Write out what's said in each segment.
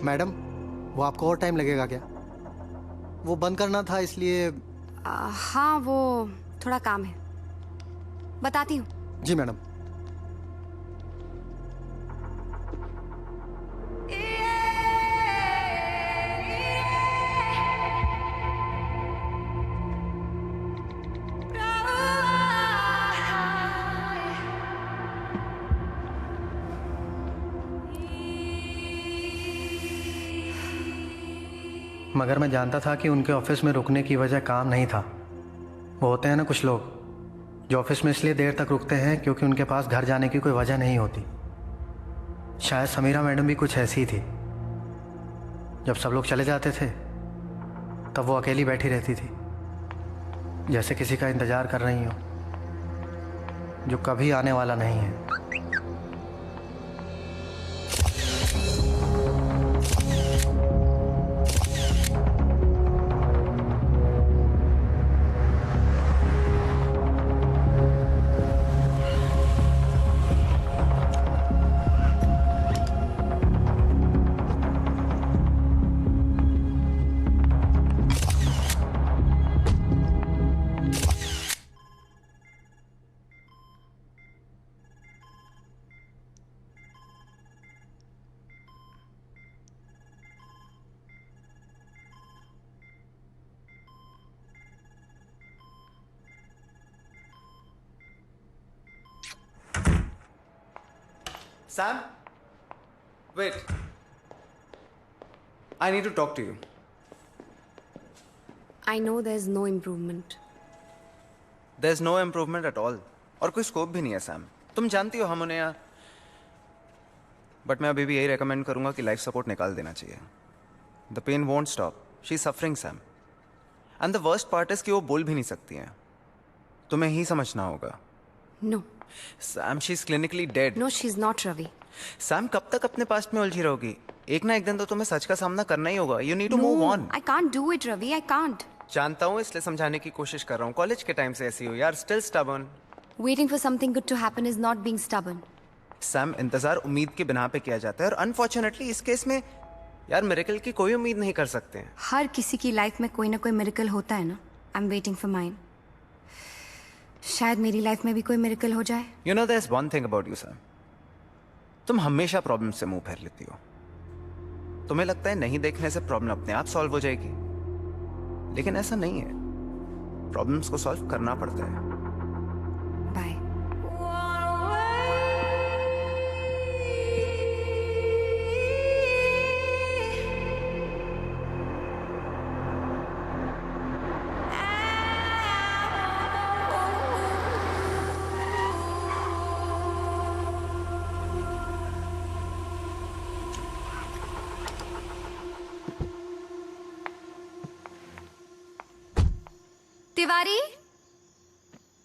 Madam, वो आपको और टाइम लगेगा क्या? वो बंद करना था इसलिए। हाँ, वो थोड़ा काम है, बताती हूँ। जी मैडम। मगर मैं जानता था कि उनके ऑफिस में रुकने की वजह काम नहीं था। वो होते हैं ना कुछ लोग जो ऑफिस में इसलिए देर तक रुकते हैं क्योंकि उनके पास घर जाने की कोई वजह नहीं होती। शायद समीरा मैडम भी कुछ ऐसी ही थी। जब सब लोग चले जाते थे तब वो अकेली बैठी रहती थी, जैसे किसी का इंतज़ार कर रही हो जो कभी आने वाला नहीं है। Sam? Wait. I need to talk to you. I know there's no improvement. There's no improvement at all. और कोई स्कोप भी नहीं है सैम। तुम जानती हो हम उन्हें यहाँ, बट मैं अभी भी यही रेकमेंड करूंगा कि लाइफ सपोर्ट निकाल देना चाहिए। The pain won't stop, she is suffering Sam, and the worst part is कि वो बोल भी नहीं सकती हैं। तुम्हें ही समझना होगा। No. Sam, she is clinically dead. No, she's not, Ravi. Sam, कब तक अपने पास्ट में उलझी रहोगी? एक ना एक दिन तो तुम्हें सच का सामना करना ही होगा। You need to move on. I can't do it, Ravi. I can't. जानता हूँ, इसलिए समझाने की कोशिश कर रहा हूँ। कॉलेज के टाइम से ऐसी हो यार, still stubborn. Waiting for something good to happen is not being stubborn. Sam, इंतजार उम्मीद के बिना पे किया जाता है, और अनफॉर्चुनेटली इस केस में यार मिरेकल की कोई उम्मीद नहीं कर सकते हैं। हर किसी की लाइफ में कोई ना कोई मिरेकल होता है ना। I'm waiting for mine. शायद मेरी लाइफ में भी कोई मिरेकल हो जाए। You know, there is one thing about you Sam, तुम हमेशा प्रॉब्लम से मुंह फेर लेती हो। तुम्हें लगता है नहीं देखने से प्रॉब्लम अपने आप सॉल्व हो जाएगी, लेकिन ऐसा नहीं है। प्रॉब्लम्स को सॉल्व करना पड़ता है। बाय। तिवारी,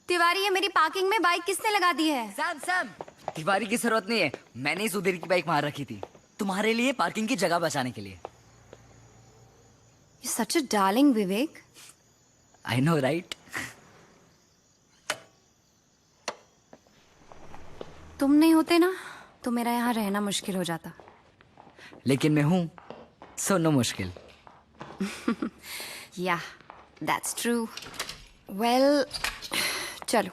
तिवारी, ये मेरी पार्किंग में बाइक किसने लगा दी है? सैम, सैम, तिवारी की जरूरत नहीं है। मैंने ही सुधीर की बाइक वहां रखी थी तुम्हारे लिए, पार्किंग की जगह बचाने के लिए। You're such a darling, Vivek. I know, right? तुम नहीं होते ना तो मेरा यहाँ रहना मुश्किल हो जाता। लेकिन मैं हूं, सो नो मुश्किल। Yeah, that's true. Well, चलो।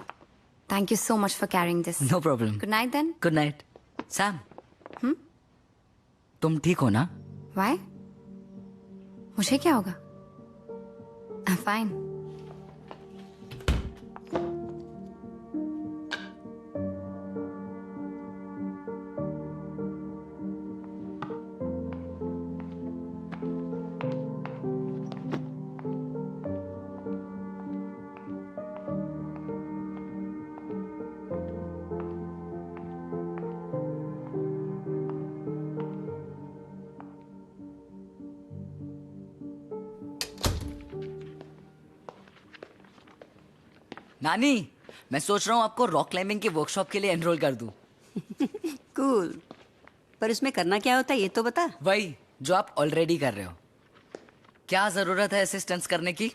Thank you so much for carrying this. No problem. Good night then. Good night. Sam, तुम ठीक हो ना? Why? मुझे क्या होगा? I'm fine. नानी, मैं सोच रहा हूँ आपको रॉक क्लाइंबिंग की वर्कशॉप के लिए एनरोल कर दूं। कूल। पर उसमें करना क्या होता है ये तो बता। वही जो आप ऑलरेडी कर रहे हो। क्या जरूरत है असिस्टेंस करने की?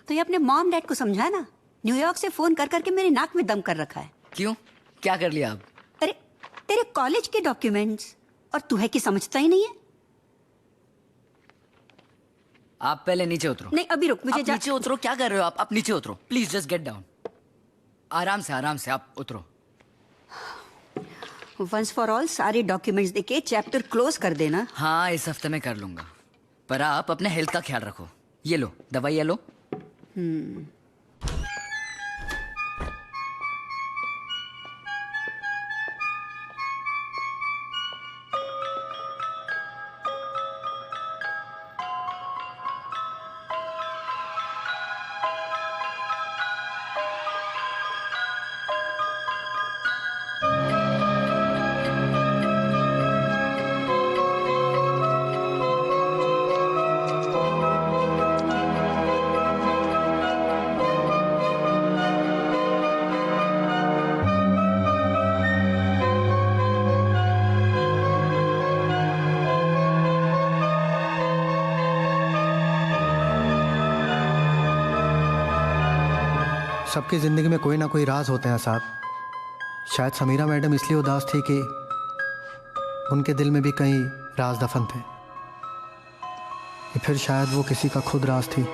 तो ये अपने मॉम डैड को समझा ना। न्यूयॉर्क से फोन कर करके मेरे नाक में दम कर रखा है। क्यों, क्या कर लिया आप? अरे तेरे कॉलेज के डॉक्यूमेंट्स, और तू है कि समझता ही नहीं है। आप पहले नीचे उतरो। नहीं अभी रुक, मुझे आप नीचे उतरो, क्या कर रहे हो आप नीचे उतरो प्लीज, जस्ट गेट डाउन। आराम से आप उतरो। वंस फॉर ऑल सारे डॉक्यूमेंट्स देके चैप्टर क्लोज कर देना। हाँ इस हफ्ते में कर लूंगा, पर आप अपने हेल्थ का ख्याल रखो। ये लो दवाई, ये लो। सबकी ज़िंदगी में कोई ना कोई राज होते हैं साहब। शायद समीरा मैडम इसलिए उदास थी कि उनके दिल में भी कई राज दफन थे, या फिर शायद वो किसी का खुद राज थी।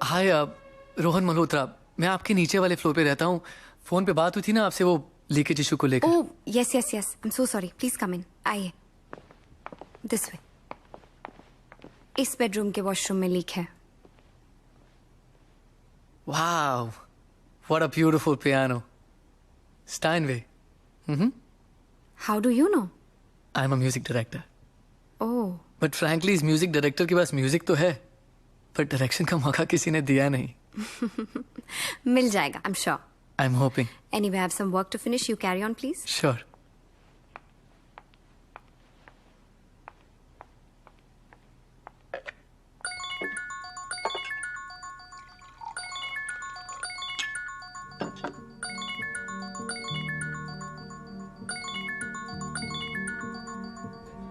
हाय रोहन मल्होत्रा, मैं आपके नीचे वाले फ्लोर पे रहता हूँ। फोन पे बात हुई थी ना आपसे वो लीकेज इशू को लेकर। Oh yes yes yes, I am so sorry, please come in, आइए। This way. इस बेडरूम के वॉशरूम में लीक है। Wow, what a beautiful piano. Steinway. How do you know? I am a music director. Oh but frankly इस music director के पास music तो है, पर डायरेक्शन का मौका किसी ने दिया नहीं। मिल जाएगा, आई am sure. I am hoping. Anyway, I have some work to finish. You carry on, please. Sure.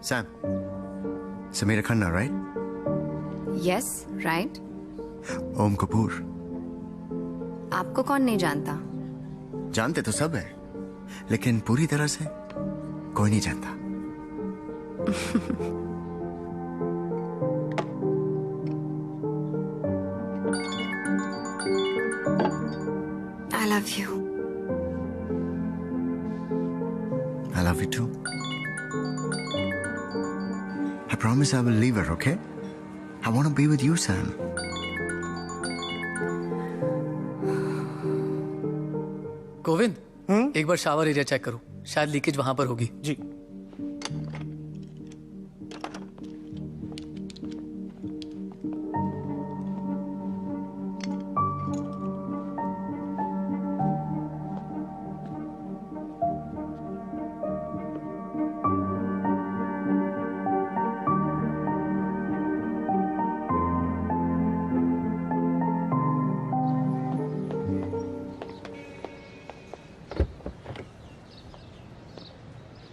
Sam, Samira Khanna, right? Yes, right. ओम कपूर। आपको कौन नहीं जानता? जानते तो सब है, लेकिन पूरी तरह से कोई नहीं जानता। I love you. I love you too. I promise I will leave her, okay? I want to be with you, Sam. Govind, एक बार शावर एरिया चेक करो, शायद लीकेज वहां पर होगी। जी।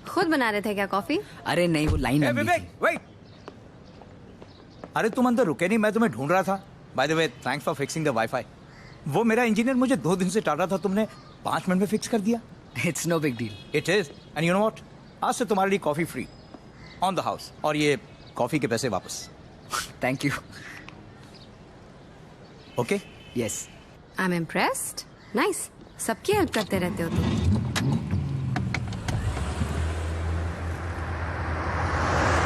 खुद बना रहे थे क्या कॉफी? अरे नहीं, वो लाइन लंबी विवेक, थी। वेट। अरे तुम अंदर रुके नहीं, मैं तुम्हें ढूंढ रहा था। By the way, thanks for fixing the wifi. वो मेरा इंजीनियर मुझे 2 दिन से टाल रहा था, तुमने 5 मिनट में फिक्स कर दिया। It's no big deal. It is, and you know what, आज से तुम्हारे लिए coffee free on the house, और ये कॉफी के पैसे वापस। Thank you. Okay? Yes. I am impressed. Nice, सबकी हेल्प करते रहते हो तुम।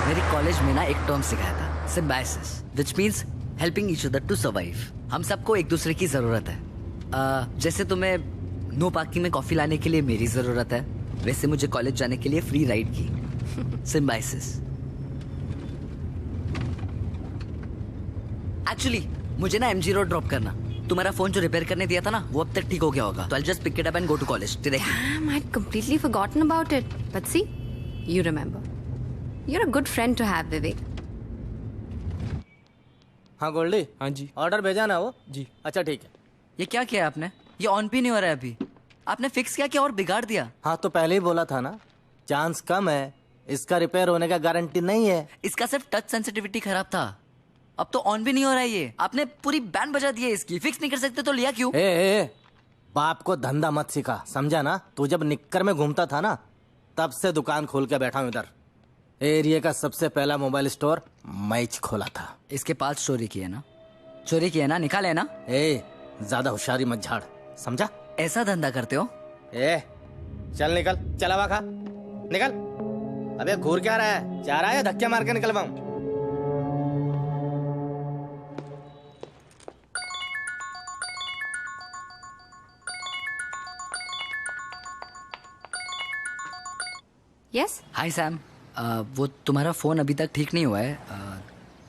मेरी कॉलेज में ना एक टर्म सिखाया था, symbiosis, which means helping each other to survive. हम सबको एक दूसरे की जरूरत है। जैसे तुम्हें नो पार्किंग में कॉफी लाने के लिए मेरी जरूरत है, वैसे मुझे कॉलेज जाने के लिए फ्री राइड की। सिम्बायोसिस। एक्चुअली मुझे ना एमजी रोड ड्रॉप करना। तुम्हारा फोन जो रिपेयर करने दिया था ना, वो अब तक ठीक हो गया होगा, तो I just pick it up and go to college directly. Damn, I'd completely forgotten about it. But see, you remember. You're a good friend to have, Vivek. हाँ गोल्डी। हाँ जी। ऑर्डर भेजा ना वो? जी। अच्छा ठीक है। ये क्या किया आपने? ये ऑन भी नहीं हो रहा है अभी। आपने फिक्स किया कि और बिगाड़ दिया? हाँ तो पहले ही बोला था ना, चांस कम है इसका रिपेयर होने का गारंटी नहीं है। इसका सिर्फ टच सेंसिटिविटी खराब था, अब तो ऑन भी नहीं हो रहा है ये। आपने पूरी बैंड बजा दी है इसकी, फिक्स नहीं कर सकते तो लिया क्यों? ए, बाप को धंधा मत सिखा, समझा ना? तू जब निक्कर में घूमता था ना, तब से दुकान खोल के बैठा हूं इधर। एरिया का सबसे पहला मोबाइल स्टोर मैच खोला था। इसके पास चोरी की है ना? चोरी की है ना? निकाले ना? ज्यादा होशियारी मत झाड़, समझा? ऐसा धंधा करते हो? चल निकल, चल हवा खा, निकल। अबे घूर क्या रहा है? जा रहा है धक्के मार के निकलवाऊं? यस हाय सैम, वो तुम्हारा फोन अभी तक ठीक नहीं हुआ है,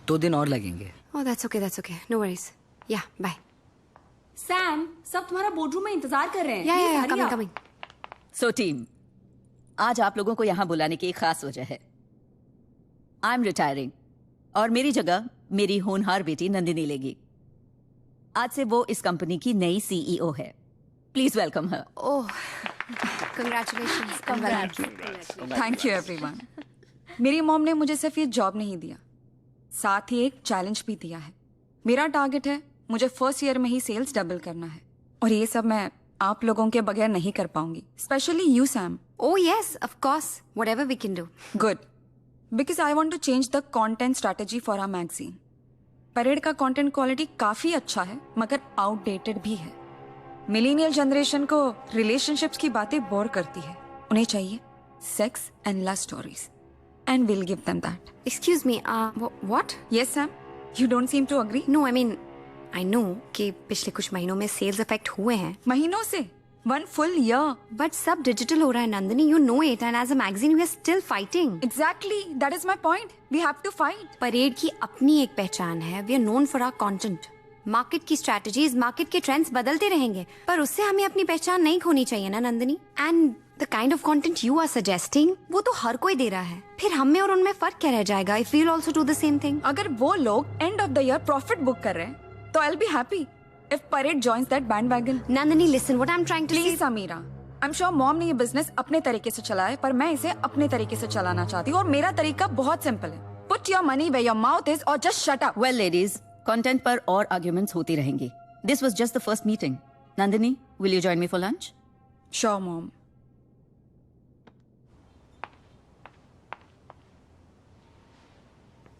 2 दिन और लगेंगे। Oh that's okay, no worries. Yeah bye. Sam, सब तुम्हारा बोर्डरूम में इंतजार कर रहे हैं। या कमिंग। सो टीम, आज आप लोगों को यहाँ बुलाने की एक खास वजह है। आई एम रिटायरिंग और मेरी जगह मेरी होनहार बेटी नंदिनी लेगी। आज से वो इस कंपनी की नई सीईओ है। Please welcome her. Oh congratulations. Thank you everyone. मेरी मॉम ने मुझे सिर्फ ये जॉब नहीं दिया, साथ ही एक चैलेंज भी दिया है। मेरा टारगेट है मुझे फर्स्ट ईयर में ही सेल्स डबल करना है, और ये सब मैं आप लोगों के बगैर नहीं कर पाऊंगी, specially you Sam. Oh yes of course, whatever we can do. Good, because I want to change the content strategy for our magazine. Parade का कंटेंट क्वालिटी काफी अच्छा है, मगर आउटडेटेड भी है। मिलेनियल जनरेशन को रिलेशनशिप्स की बातें बोर करती है, उन्हें चाहिए sex and love stories, and will give them that. Excuse me, what? Yes Sam, you don't seem to agree. No, I know कि पिछले कुछ महीनों में सेल्स अफेक्ट हुए हैं। महीनों से 1 full year। बट सब डिजिटल हो रहा है Nandini, you know it, and as a magazine we are still fighting. Exactly, that is my point, we have to fight. Parade की अपनी एक पहचान है, we are known for our content. Market की स्ट्रैटेजीज, मार्केट के ट्रेंड्स बदलते रहेंगे, पर उससे हमें अपनी पहचान नहीं खोनी चाहिए ना Nandini. And the kind of content you are suggesting, वो तो हर कोई दे रहा है, फिर हम में और उनमें फर्क क्या रह जाएगा if we will also do the same thing? अगर वो लोग end of the year profit book कर रहे हैं तो I will be happy if parade joins that bandwagon. Nandini listen, what I am trying to say. Please Samira, I am sure mom ने ये business अपने तरीके से चलाया है, पर मैं इसे अपने तरीके से चलाना चाहती हूँ, और मेरा तरीका बहुत सिंपल है। Put your money where your mouth is, और just shut up. Well ladies, content पर और आर्ग्यूमेंट्स होती रहेंगी। This was just the first meeting. Nandini, will you join me for lunch? Sure mom.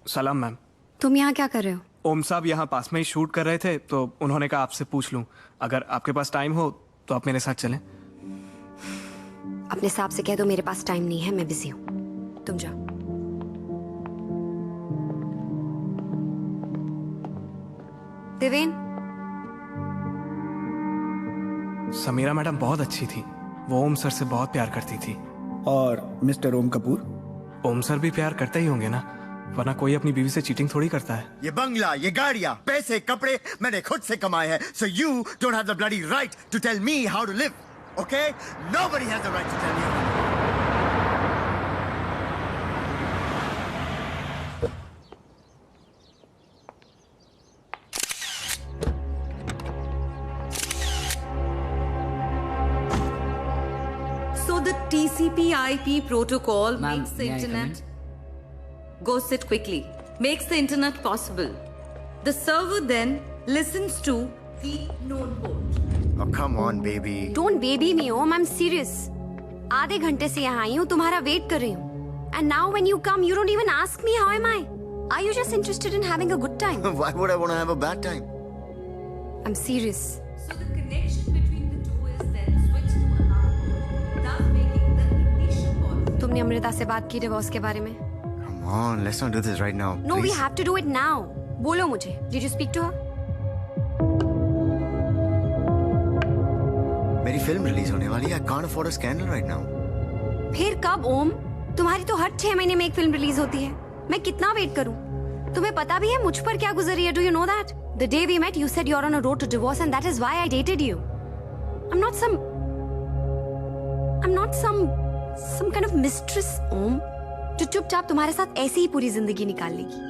सलाम मैम। तुम यहाँ क्या कर रहे हो? ओम साहब यहाँ पास में ही शूट कर रहे थे, तो उन्होंने कहा आपसे पूछ लूं, अगर आपके पास टाइम हो तो आप मेरे साथ चलें। अपने साहब से कह दो मेरे पास टाइम नहीं है, मैं बिजी हूँ, तुम जाओ। देवेन। समीरा मैडम बहुत अच्छी थी, वो ओम सर से बहुत प्यार करती थी। और मिस्टर ओम कपूर? ओम सर भी प्यार करते ही होंगे ना, वरना कोई अपनी बीवी से चीटिंग थोड़ी करता है। ये बंगला, ये गाड़ियां, पैसे, कपड़े मैंने खुद से कमाए हैं, so you don't have the bloody right to tell me how to live, okay? Nobody has the right to tell you. So the TCP/IP protocol Ma'am, makes the may I come internet. Go sit quickly. Makes the internet possible. The server then listens to the node port. Oh, come on, baby. Don't baby me, Om. I'm serious. आधे घंटे से यहाँ आई हूँ, तुम्हारा wait कर रही हूँ. And now when you come, you don't even ask me how am I. Are you just interested in having a good time? Why would I want to have a bad time? I'm serious. So the connection between the two is then switched to another port, thus making the ignition port. तुमने अमृता से बात की divorce के बारे में? Come on, let's not do this right now. No, we please. have to do it now. बोलो मुझे. Did you speak to her? मेरी फिल्म रिलीज होने वाली है. I can't afford a scandal right now. फिर कब ओम? तुम्हारी तो हर 6 महीने में एक फिल्म रिलीज होती है. मैं कितना वेट करूं? तुम्हें पता भी है मुझ पर क्या गुजरी है? Do you know that? The day we met, you said you're on a road to divorce, and that is why I dated you. I'm not some kind of mistress, ओम, जो चुपचाप तुम्हारे साथ ऐसे ही पूरी जिंदगी निकाल लेगी.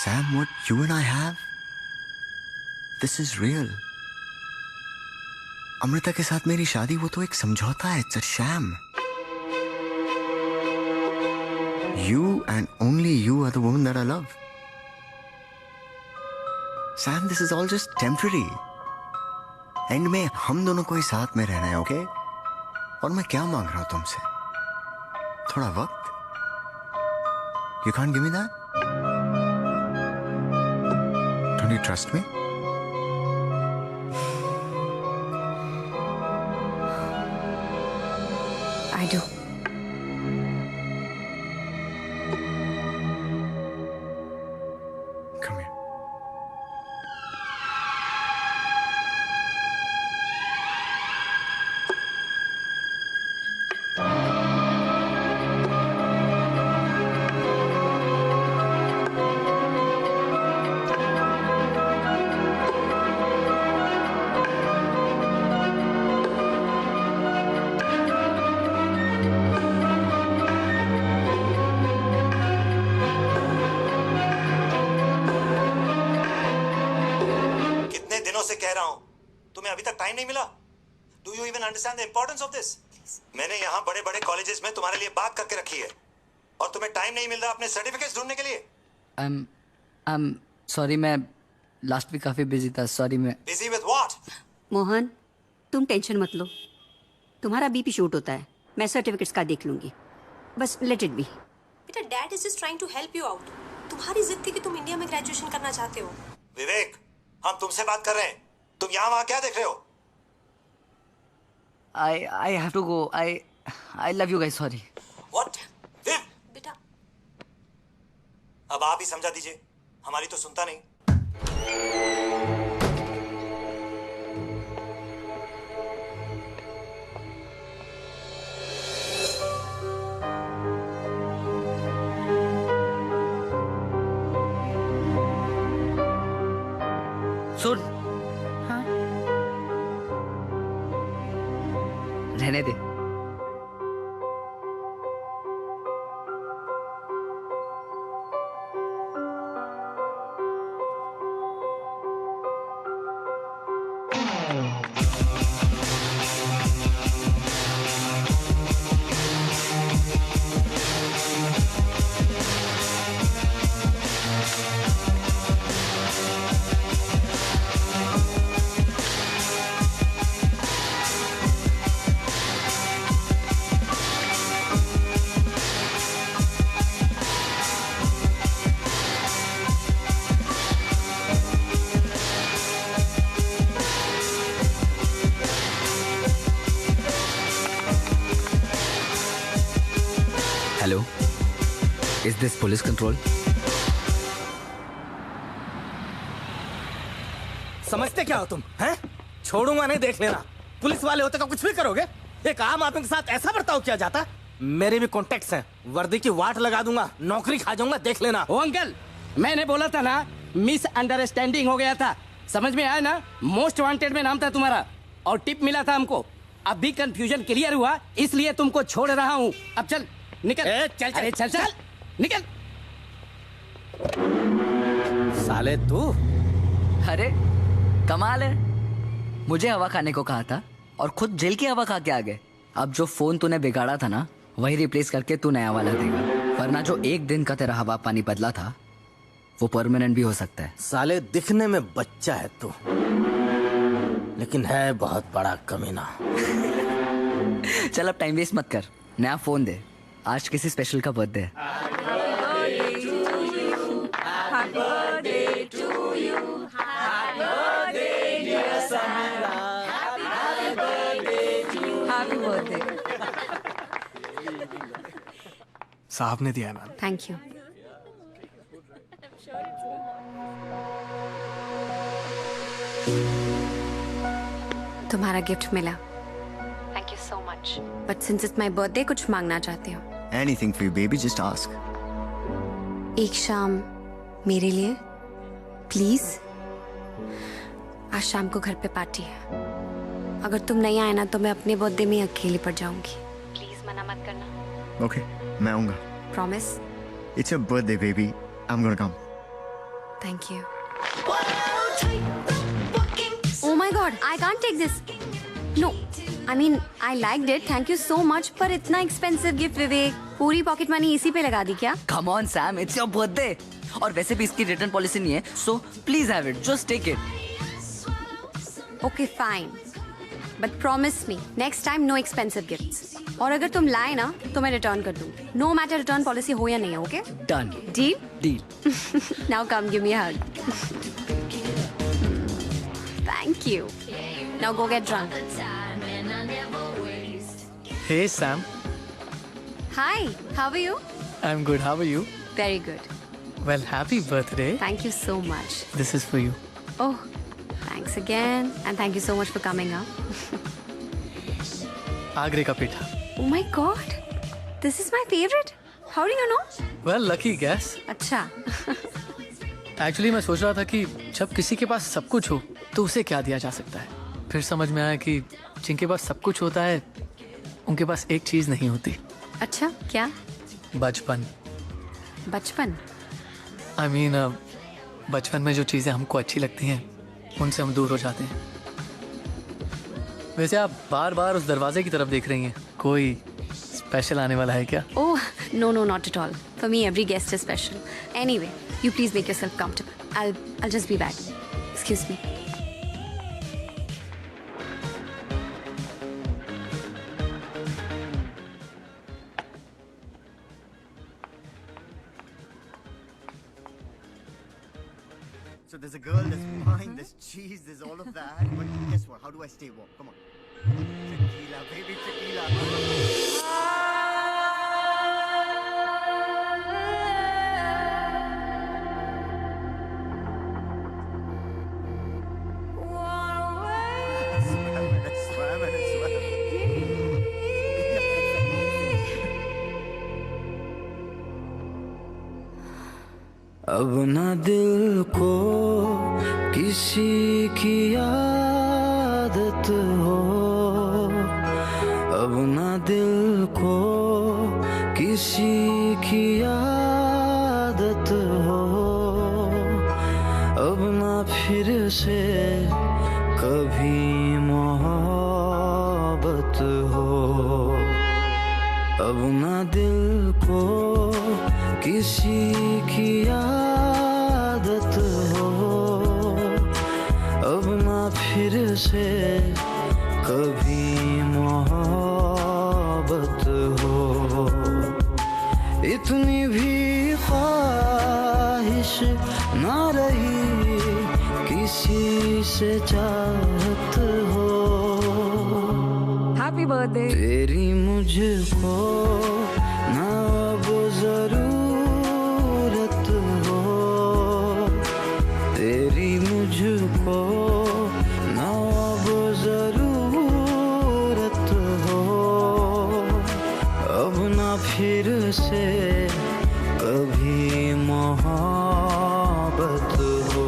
Sam, what you and I have, this is real. Amrita के साथ मेरी शादी वो तो एक समझौता है, it's a sham. You and only you are the woman that I love. Sam, this is all just temporary. And में हम दोनों को ही साथ में रहना है, ओके? और मैं क्या मांग रहा हूं तुमसे? थोड़ा वक्त? You can't give me that? Don't you trust me? I do. Come here. से कह रहा हूं, तुम्हें अभी तक टाइम नहीं मिला? Do you even understand the importance of this? मैंने यहाँ बड़े बड़े कॉलेजेस में तुम्हारे लिए बात करके रखी है और तुम्हें टाइम नहीं मिल रहा अपने सर्टिफिकेट्स ढूंढने के लिए। सॉरी, मैं लास्ट वीक काफी बिजी था। सॉरी। मैं बिजी विद व्हाट? मोहन, तुम टेंशन मत लो, तुम्हारा बीपी शूट होता है, मैं सर्टिफिकेट्स का देख लूंगी, बस लेट इट बी। बेटा, dad is just trying to help you out. तुम्हारी जिद थी कि तुम इंडिया में ग्रेजुएशन करना चाहते हो। विवेक, हम तुमसे बात कर रहे हैं, तुम यहाँ वहाँ क्या देख रहे हो? I have to go. I love you guys. Sorry. What? Viv? बेटा, अब आप ही समझा दीजिए, हमारी तो सुनता नहीं। सुन। हाँ? रहने दे। Hello, is this police control? समझते क्या हो तुम, हैं? छोड़ूंगा नहीं, देख लेना। पुलिस वाले होते का कुछ भी करोगे? एक आम आदमी के साथ ऐसा बर्ताव किया जाता? मेरे भी कॉन्टेक्ट्स हैं, वर्दी की वाट लगा दूंगा, नौकरी खा जाऊंगा, देख लेना। ओ अंकल, मैंने बोला था ना, मिस अंडरस्टैंडिंग हो गया था, समझ में आया ना? मोस्ट वांटेड में नाम था तुम्हारा और टिप मिला था हमको। अब भी कंफ्यूजन क्लियर हुआ, इसलिए तुमको छोड़ रहा हूँ। अब चल निकल। चल चल, अरे चल चल निकल। साले तू। अरे कमाल है, मुझे हवा खाने को कहा था और खुद जेल की हवा खा के आ गए। अब जो फोन तूने बिगाड़ा था ना, वही रिप्लेस करके तू नया वाला देगा, वरना जो एक दिन का तेरा हवा पानी बदला था वो परमानेंट भी हो सकता है। साले दिखने में बच्चा है तू, लेकिन है बहुत बड़ा कमीना। चल अब टाइम वेस्ट मत कर, नया फोन दे, आज किसी स्पेशल का बर्थडे है। साहब ने दिया है मैम। Thank you. तुम्हारा गिफ्ट मिला। Thank you so much. But since it's my birthday, कुछ मांगना चाहते हो? Anything for you, baby. Just ask. एक शाम मेरे लिए प्लीज। आज शाम को घर पे पार्टी है, अगर तुम नहीं आए ना तो मैं अपने बर्थडे में अकेली पड़ जाऊंगी। प्लीज मना मत करना। Okay, मैं आऊँगा। Promise? It's your birthday, baby. I'm gonna come. Thank you. Oh my God, I can't take this. No I mean I liked it, thank you so much, पर इतना एक्सपेंसिव गिफ्ट विवेक, पूरी pocket money इसी पे लगा दी क्या? Come on Sam, it's your birthday. और वैसे भी इसकी रिटर्न पॉलिसी नहीं है, so please have it, just take it. Okay fine, but promise me next time no expensive gifts. और अगर तुम लाए ना तो मैं रिटर्न कर दूँ, नो मैटर रिटर्न पॉलिसी हो या नहीं, okay? Done. Deal? Deal. Now come give me a hug. Thank you. Now go get drunk. Hey Sam, Hi, how are you? I'm good. How are you? Very good. Well, happy birthday. Thank you so much. This is for you. Oh, thanks again, and thank you so much for coming up. आगरे का पेठा. Oh my God, this is my favorite. How do you know? Well, lucky guess. अच्छा. Actually, मैं सोच रहा था कि जब किसी के पास सब कुछ हो तो उसे क्या दिया जा सकता है. फिर समझ में आया कि जिनके पास सब कुछ होता है उनके पास एक चीज नहीं होती. अच्छा, क्या? बचपन. बचपन? I mean, बचपन में जो चीजें हमको अच्छी लगती हैं उनसे हम दूर हो जाते हैं. वैसे आप बार बार उस दरवाजे की तरफ देख रही हैं. कोई स्पेशल आने वाला है क्या? Oh, no, not at all. For me, every guest is special. Anyway, you please make yourself comfortable. I'll just be back. Excuse me. So there's a girl, there's wine, there's cheese, there's all of that. But guess what? How do I stay warm? Come on. Tequila, baby, tequila. अब ना दिल को किसी की आदत हो, अब ना दिल को किसी की आदत हो, अब ना फिर से कभी मोहब्बत हो, अब ना दिल को किसी की आदत हो, अब ना फिर से कभी मोहब्बत हो. इतनी भी ख्वाहिश ना रही किसी से चाहत हो. Happy birthday. तेरी मुझको ना अब जरूरत हो, तेरी मुझको ना अब जरूरत हो, अब ना फिर से कभी मोहब्बत हो.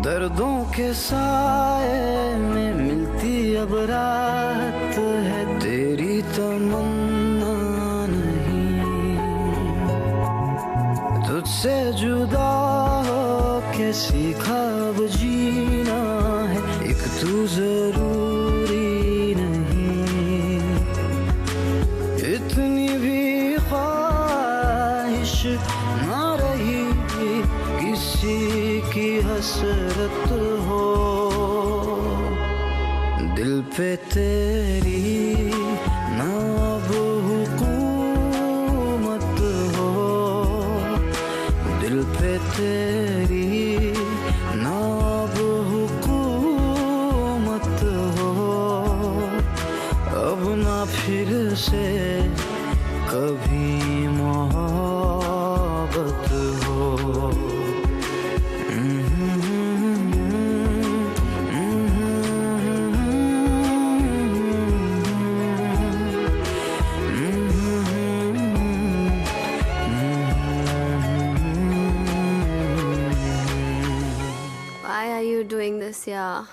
दर्दों के साए में मिलती अब रात है, तेरी तमन्ना नहीं. तुझसे जुदा हो के सीखा अब जीना है, एक तू जरूरी नहीं. इतनी भी ख्वाहिश ना रही किसी की हसरत हो, दिल पे तेरी ना अब हुकूमत हो, दिल पे तेरी ना अब हुकूमत हो, अब ना फिर से कभी मोहब्बत हो. Aditya,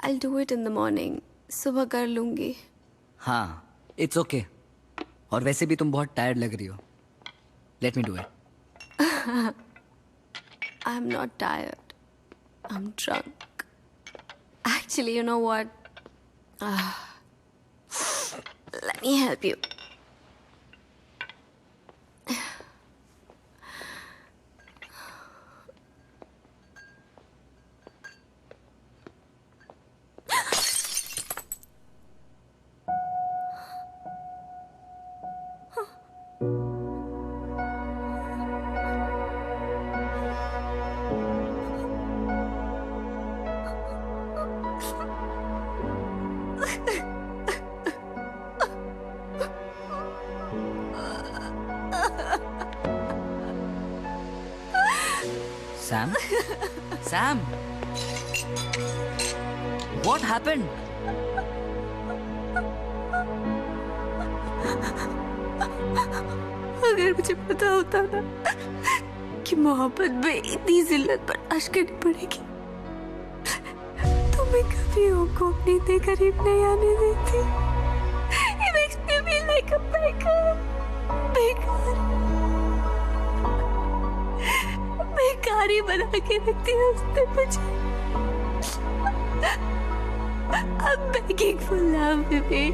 I'll do it in the morning. सुबह कर लूंगी. हाँ, इट्स ओके. और वैसे भी तुम बहुत टायर्ड लग रही हो. Let me do it. I'm not tired. I'm drunk. Actually, you know what? Let me help you. Sam? Sam? What happened? अगर मुझे पता होता ना कि मोहब्बत में इतनी जिल्लत बर्दाश्त करनी पड़ेगी तो मैं कभी उनको अपने इतने करीब नहीं आने देती. It makes me feel like a बेकार ही बना के रखती है उसने मुझे. I'm begging for love, baby.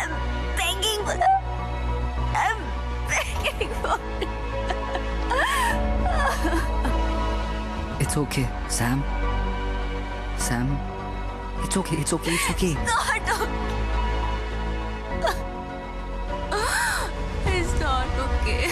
I'm begging for love. I'm begging for it. It's okay, Sam. Sam, it's okay, it's okay, it's okay. Not okay. It's not okay.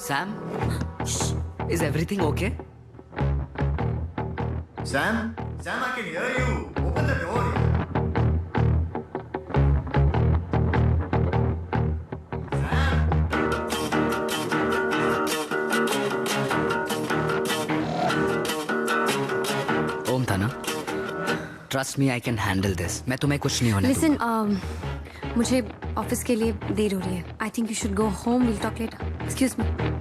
Sam? Is everything okay? Sam? Sam, I can hear you. Open the door. ओम था ना? Trust me, I can handle this. मैं तुम्हें कुछ नहीं होने Listen, मुझे office के लिए देर हो रही है. I think you should go home. Will talk later. Excuse me.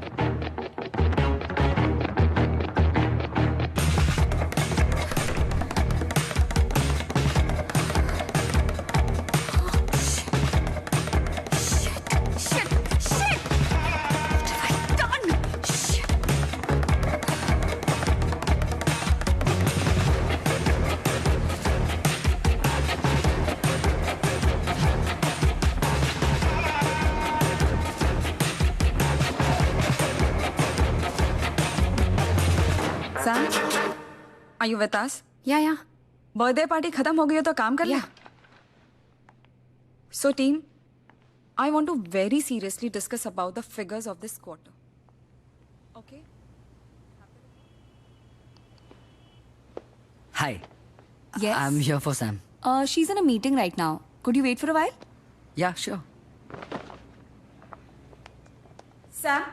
Sam, are you with us? या बर्थडे पार्टी खत्म हो गई हो तो काम कर ले. So team, I want to very seriously discuss about the figures of this quarter. Okay? Hi. Yes. I'm here for Sam. She's in a meeting right now. Could you wait for a while? Yeah, sure. Sam,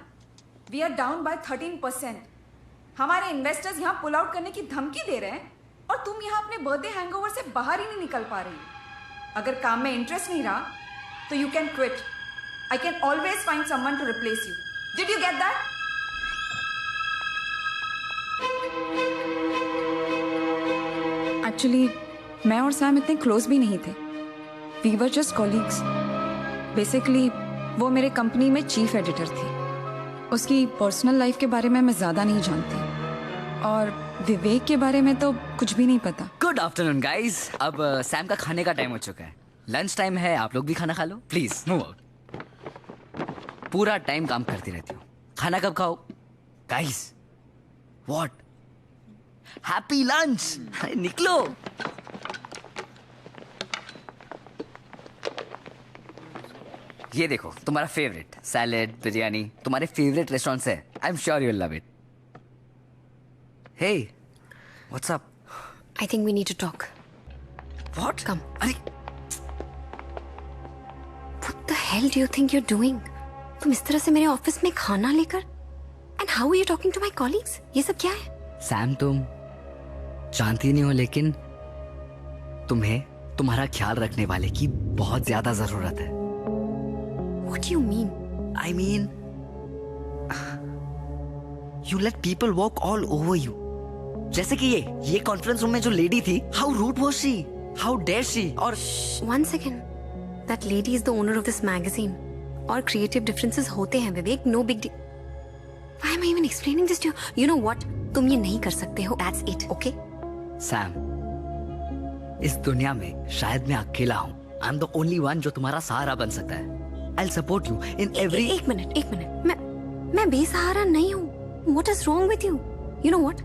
we are down by 13%. हमारे investors यहाँ pull out करने की धमकी दे रहे हैं और तुम यहाँ अपने बर्थडे हैंगओवर से बाहर ही नहीं निकल पा रही. अगर काम में इंटरेस्ट नहीं रहा तो you can quit. I can always find someone to replace you. Did you get that? Actually मैं और सैम इतने क्लोज भी नहीं थे. We were just colleagues. Basically वो मेरे कंपनी में चीफ एडिटर थी. उसकी पर्सनल लाइफ के बारे में मैं ज्यादा नहीं जानती और विवेक के बारे में तो कुछ भी नहीं पता. Good afternoon guys. अब सैम का खाने का टाइम हो चुका है. लंच टाइम है. आप लोग भी खाना खा लो प्लीज. Move out. पूरा टाइम काम करती रहती हूँ. खाना कब खाओ गाइस? व्हाट? Happy lunch. निकलो. ये देखो तुम्हारा फेवरेट सैलेड बिरयानी. तुम्हारे फेवरेट रेस्टोरेंट से. I am sure you will love it. Hey what's up? I think we need to talk. What? Come. अरे what the hell do you think you are doing? तुम इस तरह से मेरे office में खाना लेकर. And how are you talking to my colleagues? ये सब क्या है? सैम तुम जानती नहीं हो लेकिन तुम्हें तुम्हारा ख्याल रखने वाले की बहुत ज्यादा जरूरत है. What do you mean? I mean, you let people walk all over you. जैसे कि ये कॉन्फ्रेंस रूम में जो लेडी थी, how rude was she? How dare she? और one second, that lady is the owner of this magazine. और creative differences होते हैं विवेक. No big deal. Why am I even explaining this to you? You know what? तुम ये नहीं कर सकते हो. That's it, okay? Sam, इस दुनिया में शायद मैं अकेला हूँ. I'm the only one जो तुम्हारा सहारा बन सकता है. I'll support you in every. एक मिनट. मैं बेसहारा नहीं हूँ. What is wrong with you? You know what?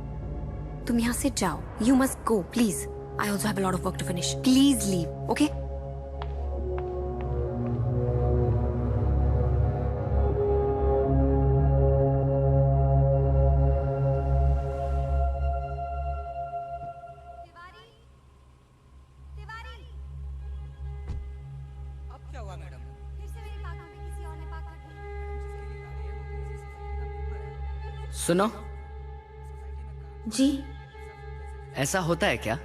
तुम यहाँ से जाओ. You must go, please. I also have a lot of work to finish. Please leave, okay? सुनो जी. ऐसा होता है क्या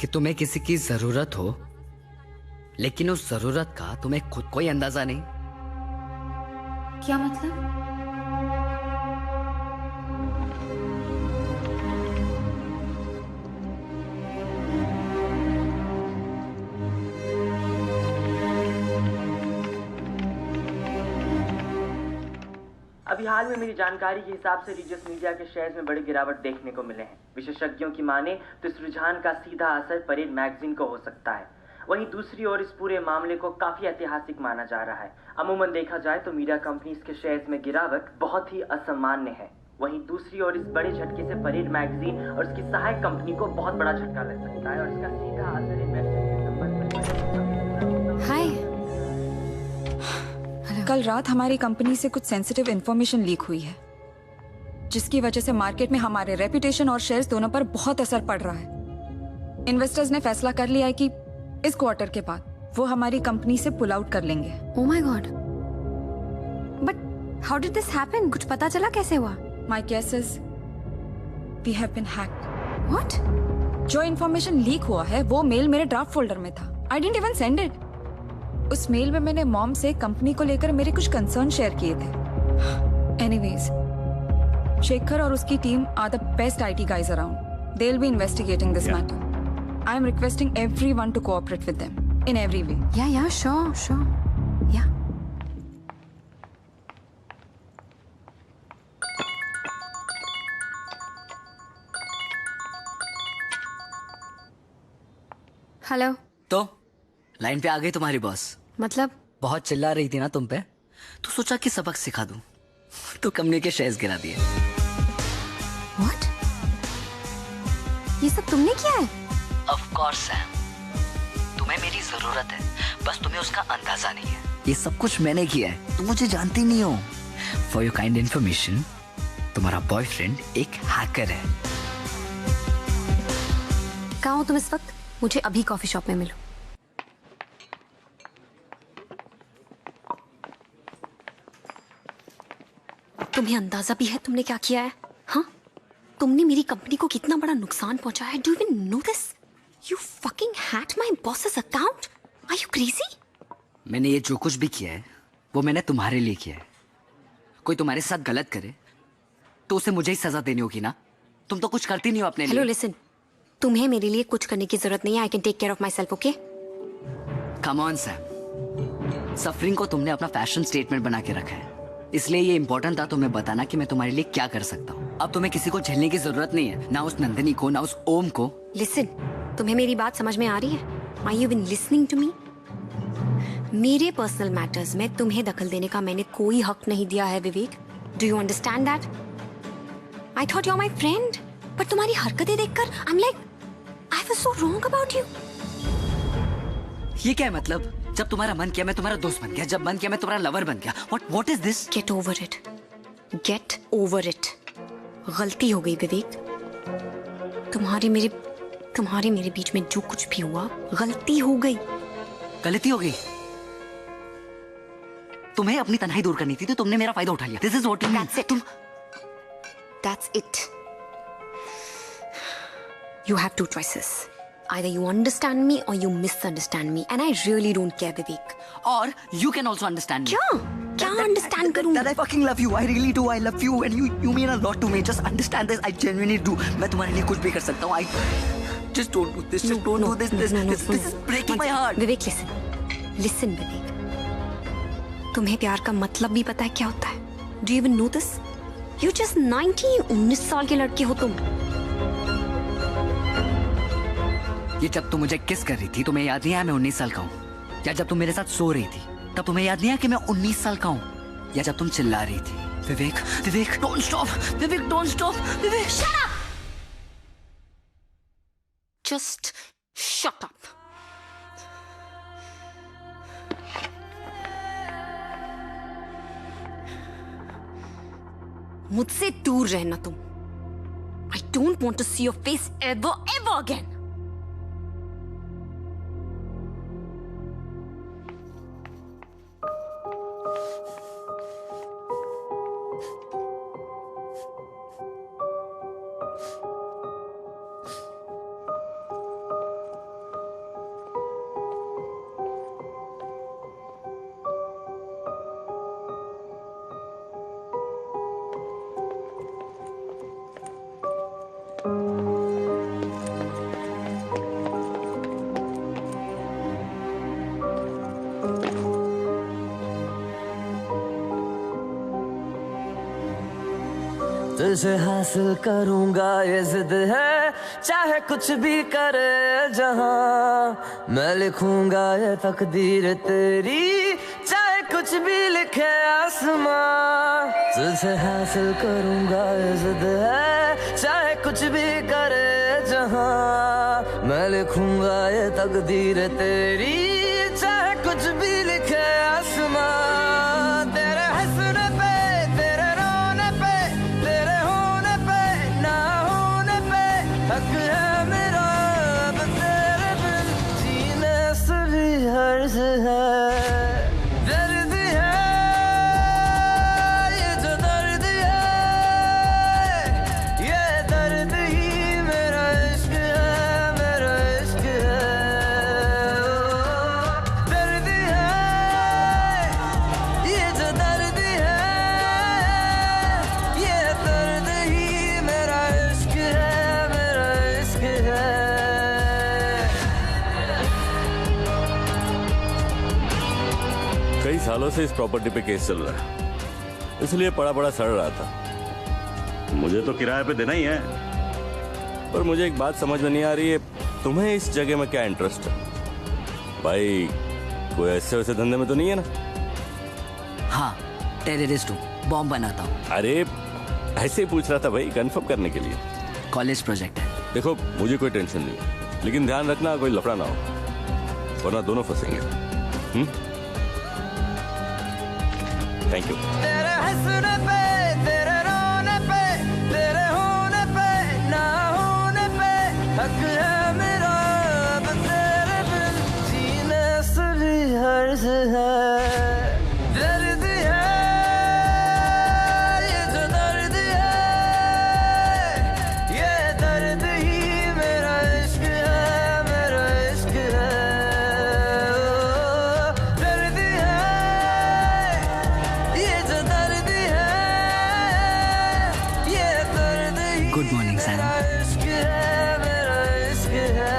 कि तुम्हें किसी की जरूरत हो लेकिन उस जरूरत का तुम्हें खुद कोई अंदाजा नहीं? क्या मतलब? अभी हाल में मेरी जानकारी के हिसाब से रिजियस मीडिया के शेयर्स में बड़ी गिरावट देखने को मिले हैं. विशेषज्ञों की माने तो इस रुझान का सीधा असर परेड मैगजीन को हो सकता है. वहीं दूसरी ओर इस पूरे मामले को काफी ऐतिहासिक माना जा रहा है. अमूमन देखा जाए तो मीडिया कंपनीज के शेयर्स में गिरावट बहुत ही असामान्य है. वहीं दूसरी ओर इस बड़े झटके से परेड मैगजीन और इसकी सहायक कंपनी को बहुत बड़ा झटका लग सकता है और इसका सीधा असर इन्वेस्टर के संबंध में. हाय. कल रात हमारी कंपनी से कुछ सेंसिटिव इंफॉर्मेशन लीक हुई है जिसकी वजह से मार्केट में हमारे रेपुटेशन और शेयर्स दोनों पर बहुत असर पड़ रहा है. इन्वेस्टर्स ने फैसला कर लिया है कि इस क्वार्टर के बाद वो हमारी कंपनी से पुल आउट कर लेंगे. Oh my God. But how did this happen? कुछ पता चला कैसे हुआ? My guess is we have been hacked. What? जो इंफॉर्मेशन लीक हुआ है वो मेल मेरे ड्राफ्ट फोल्डर में था. I didn't even send it. उस मेल में मैंने मॉम से कंपनी को लेकर मेरे कुछ कंसर्न शेयर किए थे। एनीवेज, शेखर और उसकी team are the best IT guys around. They'll be investigating this matter. I am requesting everyone to cooperate with them in every way. Yeah, sure. Yeah. Hello. तो line पे आ गई तुम्हारी boss. मतलब? बहुत चिल्ला रही थी ना तुम पे, तो सोचा कि सबक सिखा दूं, तो कंपनी के शेयर्स गिरा दिए। What? ये सब तुमने किया है? Of course सैम, तुम्हें मेरी जरूरत है, बस तुम्हें उसका अंदाजा नहीं है। ये सब कुछ मैंने किया है, तुम मुझे जानती नहीं हो। For your kind information, तुम्हारा बॉयफ्रेंड एक हैकर है। कहाँ हो तुम इस वक्त? मुझे अभी कॉफी शॉप में मिलो। तुम्हें अंदाजा भी है तुमने क्या किया है? हाँ, तुमने मेरी कंपनी को कितना बड़ा नुकसान पहुंचाया है। Do you even know this? You fucking hacked my boss's account. Are you crazy? मैंने ये जो कुछ भी किया है वो मैंने तुम्हारे लिए किया है। कोई तुम्हारे साथ गलत करे तो उसे मुझे ही सजा देनी होगी ना। तुम तो कुछ करती नहीं हो अपने लिए। हेलो लिसन, तुम्हें मेरे लिए कुछ करने की जरूरत नहीं है। I can take care of myself, okay? Come on Sam, suffering को तुमने अपना फैशन स्टेटमेंट बना के रखा है, इसलिए ये इंपॉर्टेंट था तुम्हें बताना कि मैं तुम्हारे लिए क्या कर सकता हूँ। अब तुम्हें किसी को झेलने की जरूरत नहीं है, ना उस नंदिनी को, ना उस ओम को। लिसन, तुम्हें मेरी बात समझ में आ रही है? Are you even listening to me? मेरे पर्सनल मैटर्स में तुम्हें दखल देने का मैंने कोई हक नहीं दिया है Vivek. Do you understand that? I thought you are my friend, पर तुम्हारी हरकतें देखकर I am like I was so wrong about you. ये क्या है मतलब? जब तुम्हारा मन किया मैं तुम्हारा दोस्त बन गया, जब मन किया मैं तुम्हारा लवर बन गया। What is this? Get over it. Get over it. गलती हो गई विवेक। तुम्हारे मेरे बीच में जो कुछ भी हुआ गलती हो गई। गलती हो गई? तुम्हें अपनी तन्हाई दूर करनी थी तो तुमने मेरा फायदा उठा लिया। This is what you mean. That's it. That's it. You have two choices. Either you understand me or you misunderstand me, and I really don't care, Vivek. Or you can also understand me. क्या understand करूँ? That I fucking love you. I really do. I love you, and you mean a lot to me. Just understand this. I genuinely do. मैं तुम्हारे लिए कुछ भी कर सकता हूँ. Just don't do this. Just don't do this. This is breaking my heart. Vivek, listen, Vivek. तुम्हें प्यार का मतलब भी पता है क्या होता है? Do you even know this? You're just 19. 19 साल के लड़के हो तुम। ये जब तुम मुझे किस कर रही थी तुम्हें याद नहीं आया मैं 19 साल का हूँ? या जब तुम मेरे साथ सो रही थी तब तुम्हें याद नहीं आया कि मैं 19 साल का हूँ? या जब तुम चिल्ला रही थी Vivek don't stop, Vivek don't stop, Vivek shut up, just shut up. मुझसे दूर रहना तुम। I don't want to see your face ever again. तुझे हासिल करूंगा ये जिद है, चाहे कुछ भी करे जहां। मैं लिखूंगा ये तकदीर तेरी, चाहे कुछ भी लिखे आसमां। तुझे हासिल करूंगा ये जिद है, चाहे कुछ भी करे जहां। मैं लिखूंगा ये तकदीर तेरी, चाहे कुछ भी लिखे आसमां। तेरे हंसने पे, तेरे रोने पे, तेरे होने पे, ना होने पे हक है मेरा। अब तेरे बिन जीने से भी हर्ज है। दर्द है ये जो दर्द है, ये दर्द ही मेरा इश्क है, मेरा इश्क है। दर्द है सालों से इस प्रॉपर्टी पे केस चल रहा है, इसलिए पड़ा पड़ा सड़ रहा था। मुझे तो किराए पे देना ही है। पर मुझे एक बात समझ में नहीं आ रही है, तुम्हें इस जगह में क्या इंटरेस्ट है? भाई कोई ऐसे वैसे धंधे में तो नहीं है ना? हाँ, टेररिस्ट हूँ, बॉम्ब बनाता हूँ। अरे ऐसे ही पूछ रहा था भाई, कंफर्म करने के लिए। कॉलेज प्रोजेक्ट है। देखो मुझे कोई टेंशन नहीं है, लेकिन ध्यान रखना कोई लफड़ा ना हो, वरना दोनों फंसेंगे। Thank you. तेरे हंसने पे, तेरे रोने पे, तेरे होने पे, ना होने पे हक है मेरा, अब तेरे बिन जीने से भी हर्ज है। दर्द है, ये जो दर्द है, ये दर्द ही मेरा इश्क है, मेरा इश्क है। दर्द है, ये जो दर्द है, ये दर्द ही गुड मॉर्निंग सैम। मेरा इश्क है, मेरा इश्क है।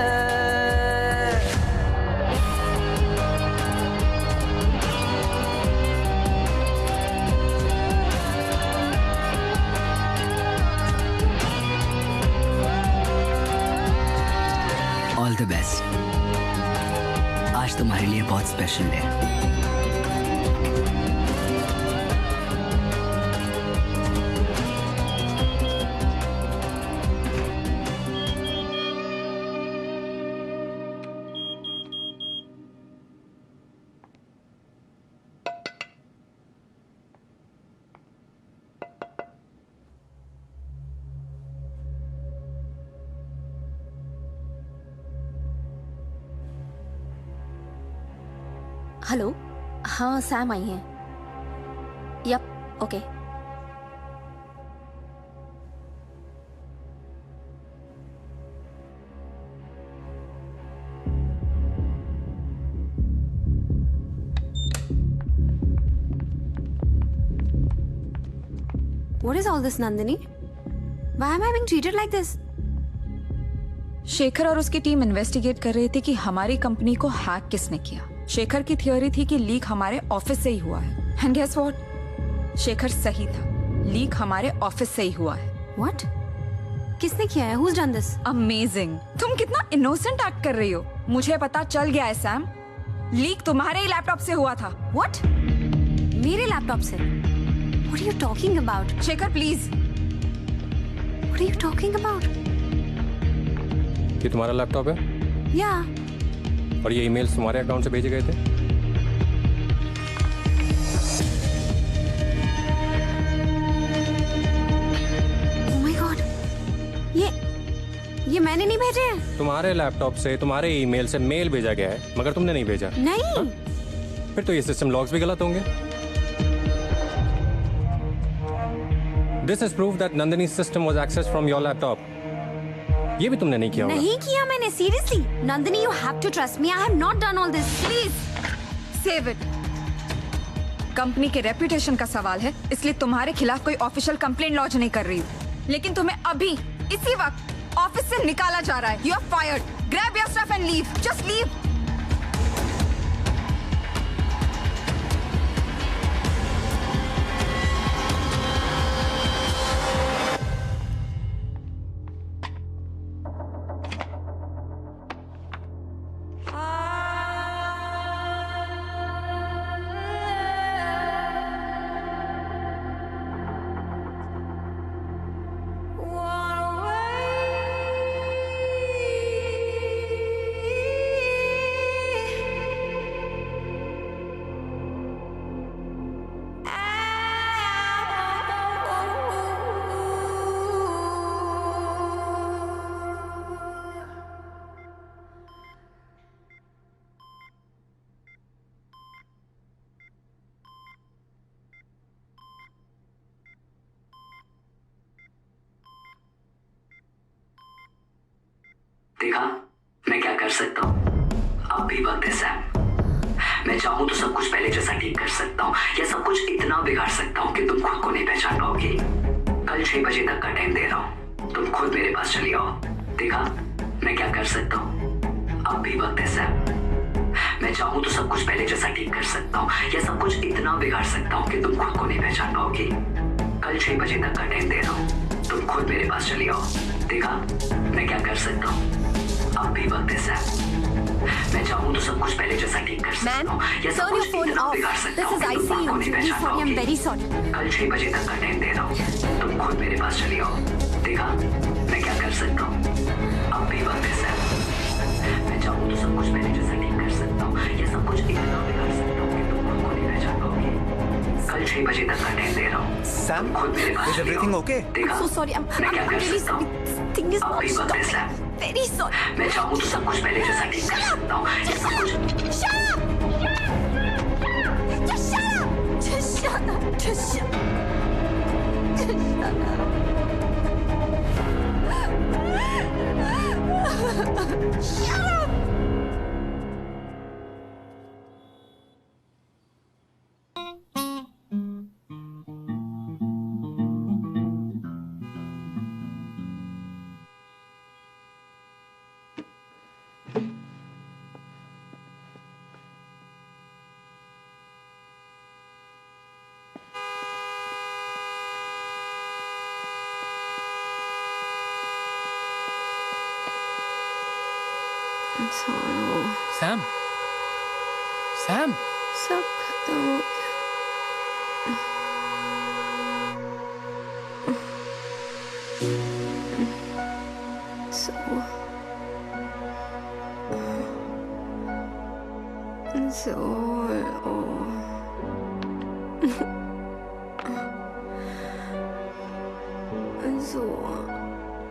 All the best. आज तुम्हारे लिए बहुत स्पेशल डे है। हेलो, हाँ सैम आई हैं। Yup, okay. What is all this, Nandini? Why am I being treated like this? Shekhar और उसकी टीम इन्वेस्टिगेट कर रहे थे कि हमारी कंपनी को हैक किसने किया। शेखर की थियोरी थी कि लीक हमारे ऑफिस से ही हुआ है। And guess what? शेखर सही था, लीक हमारे ऑफिस से ही हुआ है। What? किसने किया है? Who's done this? अमेजिंग। तुम कितना इनोसेंट एक्ट कर रही हो। मुझे पता चल गया है सैम, लीक तुम्हारे ही लैपटॉप से हुआ था। What? मेरे लैपटॉप से? What are you talking about? Shekhar please. What are you talking about? ये तुम्हारा लैपटॉप है? Yeah. और ये ईमेल्स तुम्हारे अकाउंट से भेजे गए थे? Oh my God. ये मैंने नहीं भेजे हैं। तुम्हारे लैपटॉप से तुम्हारे ईमेल से मेल भेजा गया है, मगर तुमने नहीं भेजा। नहीं। हा? फिर तो ये सिस्टम लॉग्स भी गलत होंगे। This is proof that Nandini's system was accessed from your laptop. ये भी तुमने नहीं किया होगा। नहीं किया मैंने, seriously. Nandini, you have to trust me. I have not done all this. Please. Save it. Company के रेपुटेशन का सवाल है, इसलिए तुम्हारे खिलाफ कोई ऑफिशियल कंप्लेंट लॉन्च नहीं कर रही हूँ। लेकिन तुम्हें अभी इसी वक्त ऑफिस से निकाला जा रहा है। You are fired. Grab your stuff and leave. Just leave. देखा मैं क्या कर सकता हूँ। अब भी वक्त है सैम। मैं चाहूँ तो सब कुछ पहले जैसा ठीक कर सकता हूँ, या सब कुछ इतना बिगाड़ सकता हूँ कि तुम खुद को नहीं पहचान पाओगे। कल 6 बजे तक का टाइम दे रहा हूँ, तुम खुद मेरे पास चली आओ। देखा मैं क्या कर सकता हूँ। अब भी वक्त है सैम। मैं चाहूँ तो सब कुछ पहले जैसा ठीक कर सकता हूँ, या सब कुछ इतना बिगाड़ सकता हूँ कि तुम खुद को नहीं पहचान पाओगी। कल 6 बजे तक का टाइम दे रहा हूँ, तुम खुद मेरे पास चली आओ। देखा मैं क्या कर सकता हूँ। अब भी वक्त है सैम। मैं चाहूँ तो सब कुछ पहले जैसा ठीक कर सकता हूँ, या सब कुछ इतना बिगाड़ सकता हूँ कि तुम खुद को नहीं पहचान पाओगी। कल 6 बजे तक का टाइम दे रहा हूँ, तुम खुद मेरे पास चली आओ। देखा मैं क्या कर सकता हूँ। अब भी वक्त है सैम। मैं चाहूँ तो सब कुछ पहले जैसा ठीक कर सकता हूँ, या सब कुछ इतना बिगाड़ सकता हूँ कि तुम खुद को नहीं पहचान पाओगी। कल 6 बजे तक का टाइम दे रहा हूँ, सैम खुद मेरे पास इज एवरीथिंग ओके? देखा मैं क्या कर सकता हूँ। अब भी वक्त है सैम। मैं चाहूँ तो सब कुछ पहले जैसा ठीक कर सकता हूँ, या सब कुछ सैम, सैम, सब खत्म हो गया।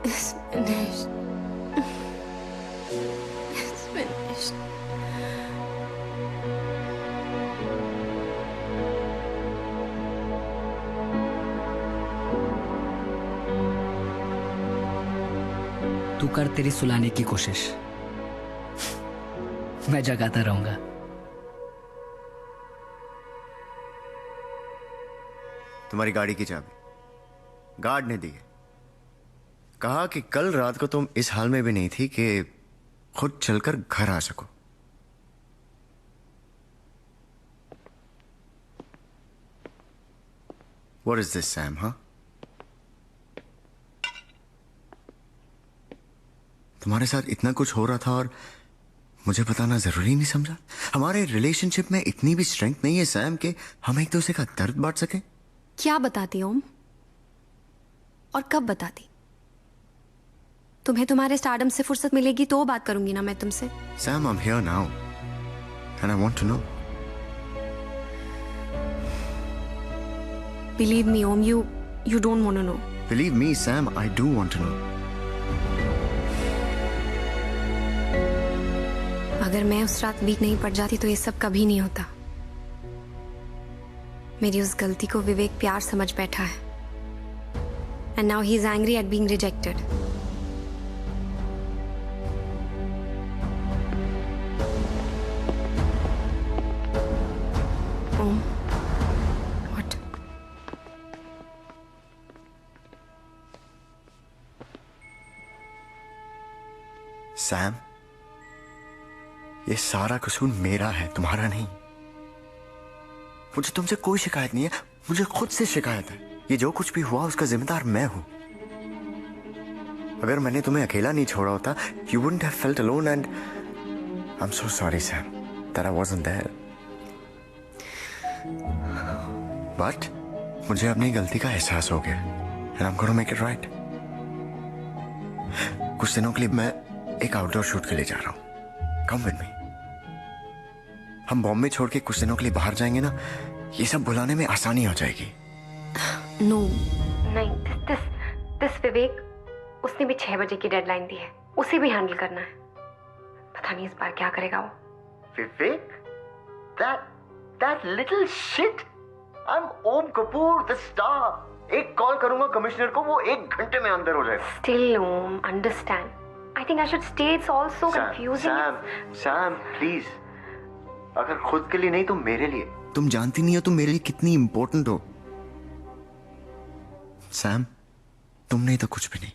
It's finished. It's finished. तू कर तेरी सुलाने की कोशिश, मैं जगाता रहूंगा। तुम्हारी गाड़ी की चाबी गार्ड ने दी है। कहा कि कल रात को तुम इस हाल में भी नहीं थी कि खुद चलकर घर आ सको। What is this, Sam, हाँ? तुम्हारे साथ इतना कुछ हो रहा था और मुझे बताना जरूरी नहीं समझा? हमारे रिलेशनशिप में इतनी भी स्ट्रेंथ नहीं है सैम कि हम एक दूसरे का दर्द बांट सके। क्या बताती ओम, और कब बताती? तुम्हें तुम्हारे स्टारडम से फुर्सत मिलेगी तो बात करूंगी ना मैं तुमसे। Sam, I'm here now and I want to know. Believe me, Om, you don't want to know. Believe me, Sam, I do want to know. अगर मैं उस रात वीक नहीं पड़ जाती तो ये सब कभी नहीं होता। मेरी उस गलती को विवेक प्यार समझ बैठा है। And now he is angry at being rejected. Om, what? Sam, ये सारा कसूर मेरा है, तुम्हारा नहीं। मुझे तुमसे कोई शिकायत नहीं है, मुझे खुद से शिकायत है। ये जो कुछ भी हुआ उसका जिम्मेदार मैं हूं। अगर मैंने तुम्हें अकेला नहीं छोड़ा होता, you wouldn't have felt alone and I'm so sorry, Sam, that I wasn't there. But मुझे अपनी गलती का एहसास हो गया and I'm gonna make it right. कुछ दिनों के लिए मैं एक आउटडोर शूट के लिए जा रहा हूं। Come with me. हम बॉम्बे छोड़ के कुछ दिनों के लिए बाहर जाएंगे ना, ये सब भुलाने में आसानी हो जाएगी। No. नहीं, दिस विवेक, उसने भी 6 बजे की डेडलाइन दी है, उसे भी हैंडल करना है। पता नहीं इस बार क्या करेगा वो। विवेक? That little shit? I'm Om Kapoor, the star. एक कॉल करूंगा कमिश्नर को, वो 1 घंटे में अंदर हो जाएगा। Still, Om, understand. I think I should stay. It's all so confusing. Sam, please. अगर खुद के लिए नहीं तो मेरे लिए। तुम जानती नहीं हो तुम मेरे लिए कितनी इंपॉर्टेंट हो। सैम, तुम नहीं तो कुछ भी नहीं।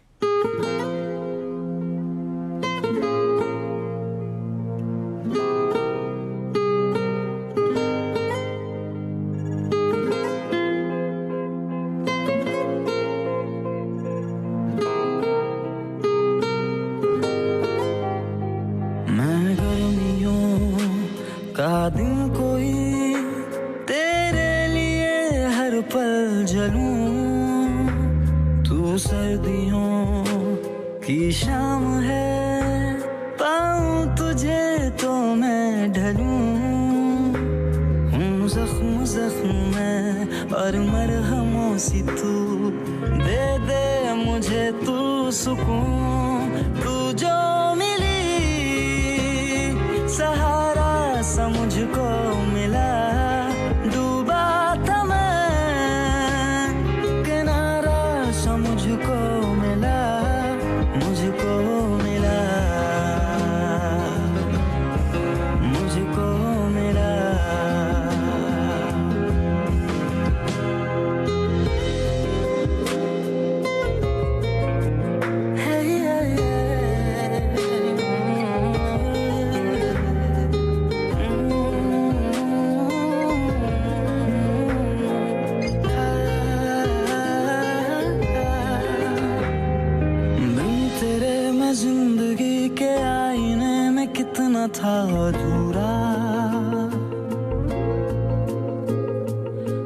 की शाम है, पाऊं तुझे तो मैं ढलूं, हूँ जख्म जख्म में और मरहमों सी तू, दे दे मुझे तू सुकून, तू जो मिली सहारा सा मुझको मिला, डूबा था मैं किनारा सा मुझको मिला, मुझको मिला, मुझको मिला। जिंदगी के आईने में कितना था अधूरा,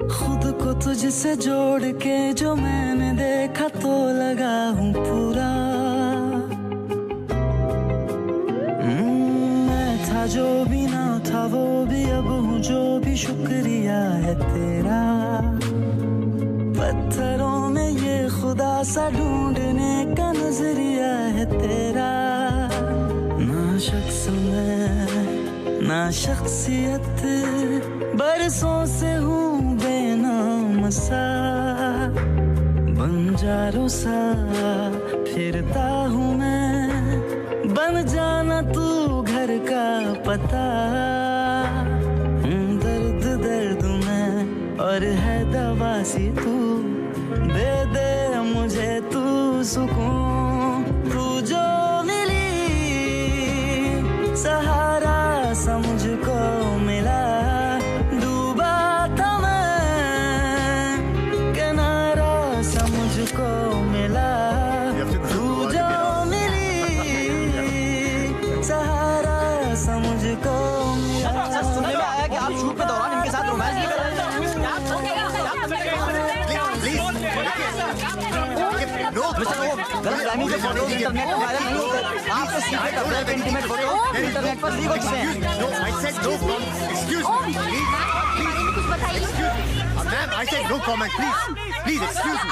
खुद को तुझसे जोड़ के जो मैंने देखा तो लगा हूँ पूरा। मैं था जो भी ना था वो भी अब हूँ जो भी, शुक्रिया है तेरा। पत्थरों में ये खुदा सा ढूंढने का नजरिया है तेरा। ना शख्स में ना शख्सियत, बरसों से हूँ बेनाम सा, बंजारों सा फिरता हूँ मैं, बन जाना तू घर का पता। दर्द दर्द में और है दवा सी तू, दे दे मुझे तू सुकून, तू जो मिली सहारा सा मुझको मिला, डूबा था मैं किनारा सा मुझको मिला, तू जो मिली सहारा सा मुझको मिला। सुनने में आया कि आप शूट के दौरान इनके साथ रोमांस भी कर रहे थे। गलतफहमी से फोटो इंटरनेट पर वायरल नहीं होते। आपके सीक्रेट अफेयर के इंटीमेट फोटो इंटरनेट पर लीक हो चुके हैं। Ma'am, I said no comment. Please excuse me.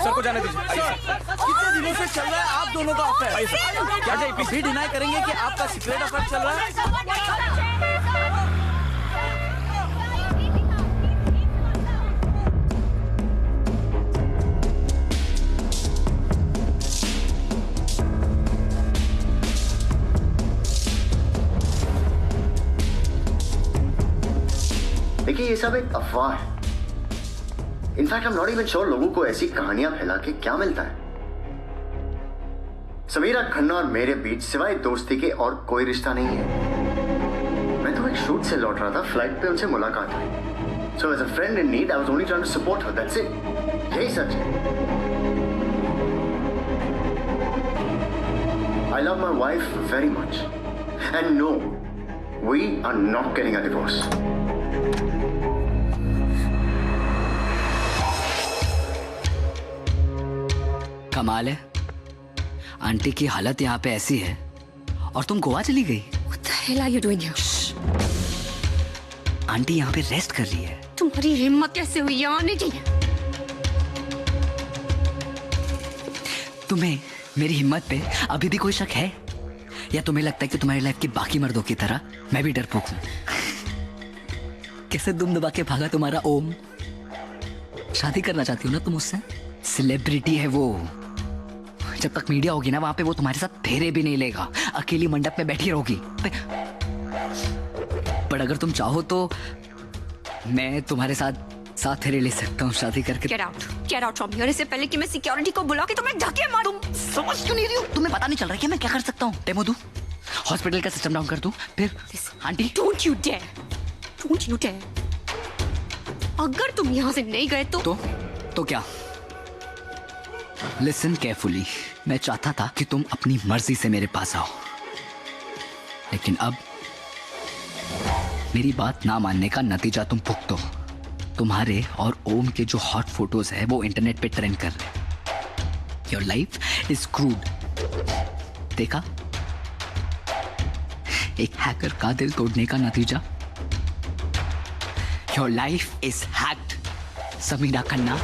Sir को जाने दीजिए। कितने दिनों से चल रहा है आप दोनों का अफेयर? क्या आप भी डिनाई करेंगे कि आपका सीक्रेट अफेयर चल रहा है? देखिए ये सब एक अफवाह है। In fact I am not even sure लोगों को ऐसी कहानियां फैला के क्या मिलता है। समीरा खन्ना और मेरे बीच सिवाय दोस्ती के और कोई रिश्ता नहीं है। मैं तो एक शूट से लौट रहा था, फ्लाइट पे उनसे मुलाकात हुई। So as a friend in need I was only trying to support her, that's it. यही सच है। I love my wife very much and no, we are not getting a divorce. कमाल है, आंटी की हालत यहाँ पे ऐसी है और तुम गोवा चली गई। What the hell are you doing here? Aunty यहाँ पे रेस्ट कर रही है। तुम्हारी हिम्मत कैसे हुई यहाँ आने की? तुम्हें मेरी हिम्मत पे अभी भी कोई शक है, या तुम्हें लगता है कि तुम्हारी लाइफ के बाकी मर्दों की तरह मैं भी डरपोक हूँ? कैसे दुम दबा के भागा तुम्हारा ओम। शादी करना चाहती हो ना तुम उससे? सेलिब्रिटी है वो, जब तक मीडिया होगी ना वहां पे वो तुम्हारे साथ फेरे भी नहीं लेगा, अकेली मंडप में बैठी रहोगी। पर अगर तुम चाहो तो मैं तुम्हारे साथ फेरे ले सकता हूँ शादी करके। Get out from here, इससे पहले कि मैं सिक्योरिटी को बुला के तुम्हें धक्के मारूं। तुम समझ क्यों नहीं रही हो? तुम्हें पता नहीं चल रहा कि मैं क्या कर सकता हूँ? डेमो दूं, हॉस्पिटल का सिस्टम डाउन कर दूं, फिर आंटी। Don't you dare! अगर तुम यहाँ से नहीं गए तो क्या? लिसन केयरफुली, मैं चाहता था कि तुम अपनी मर्जी से मेरे पास आओ, लेकिन अब मेरी बात ना मानने का नतीजा तुम भुगतो। तुम्हारे और ओम के जो हॉट फोटोज है वो इंटरनेट पे ट्रेंड कर रहे, योर लाइफ इज स्क्रूड। देखा, एक हैकर का दिल तोड़ने का नतीजा। Your life is hacked Samira Khanna,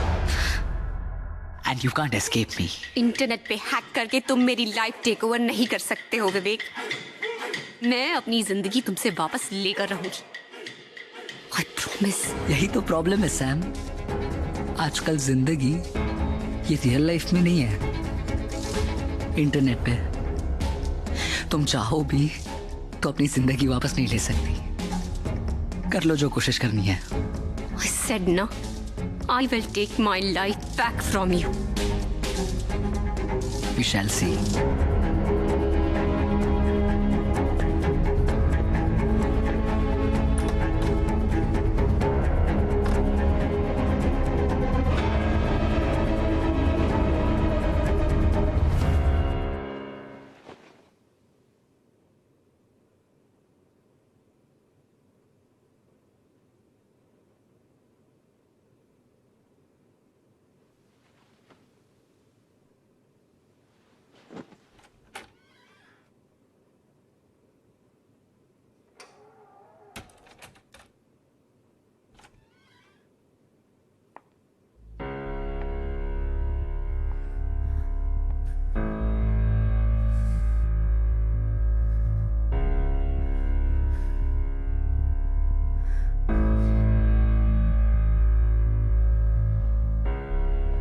and you can't escape me. Internet पे हैक करके तुम मेरी लाइफ टेक ओवर नहीं कर सकते हो विवेक। मैं अपनी जिंदगी तुमसे वापस लेकर रहूंगी। I promise। यही तो प्रॉब्लम है सैम, आजकल जिंदगी ये रियल लाइफ में नहीं है, इंटरनेट पे। तुम चाहो भी तो अपनी जिंदगी वापस नहीं ले सकती। कर लो जो कोशिश करनी है। I said no, I will take my life back from you। We shall see।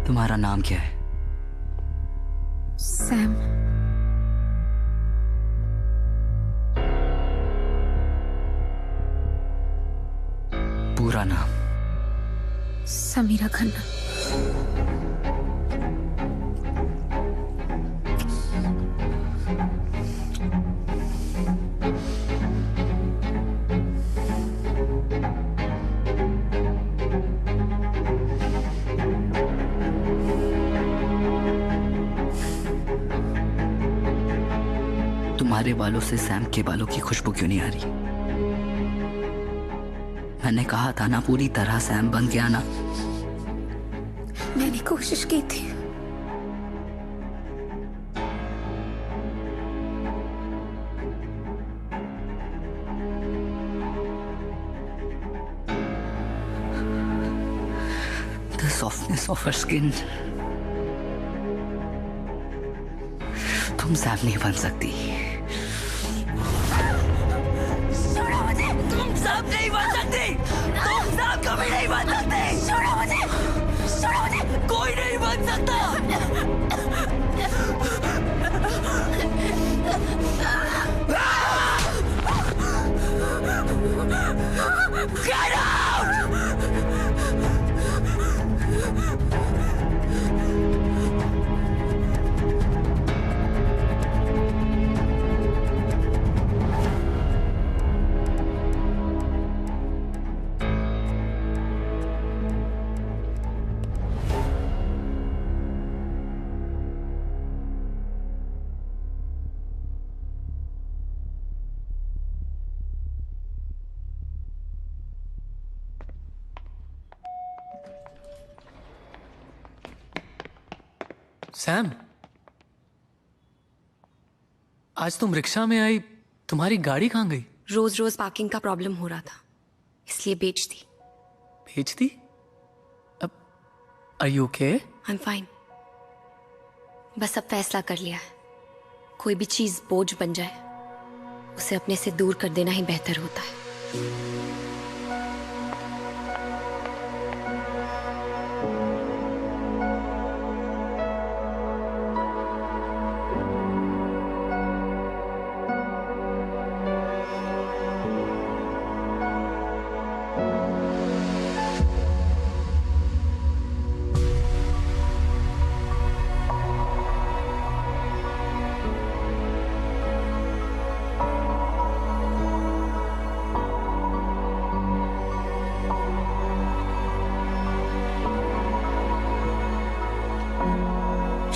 तुम्हारा नाम क्या है? सैम। पूरा नाम? समीरा खन्ना। तुम्हारे बालों से सैम के बालों की खुशबू क्यों नहीं आ रही? मैंने कहा था ना पूरी तरह सैम बन के आना। मैंने कोशिश की थी। The softness of her skin। तुम सैम नहीं बन सकती। तुम सब नहीं बन सकती। तुम सब कभी नहीं बन सकते। छोड़ो मुझे, छोड़ो मुझे। कोई नहीं बन सकता। Get out! सैम, आज तुम रिक्शा में आई, तुम्हारी गाड़ी कहाँ गई? रोज रोज पार्किंग का प्रॉब्लम हो रहा था, इसलिए बेच दी। बेच दी? अब are you okay? I am fine. बस अब फैसला कर लिया है, कोई भी चीज बोझ बन जाए उसे अपने से दूर कर देना ही बेहतर होता है।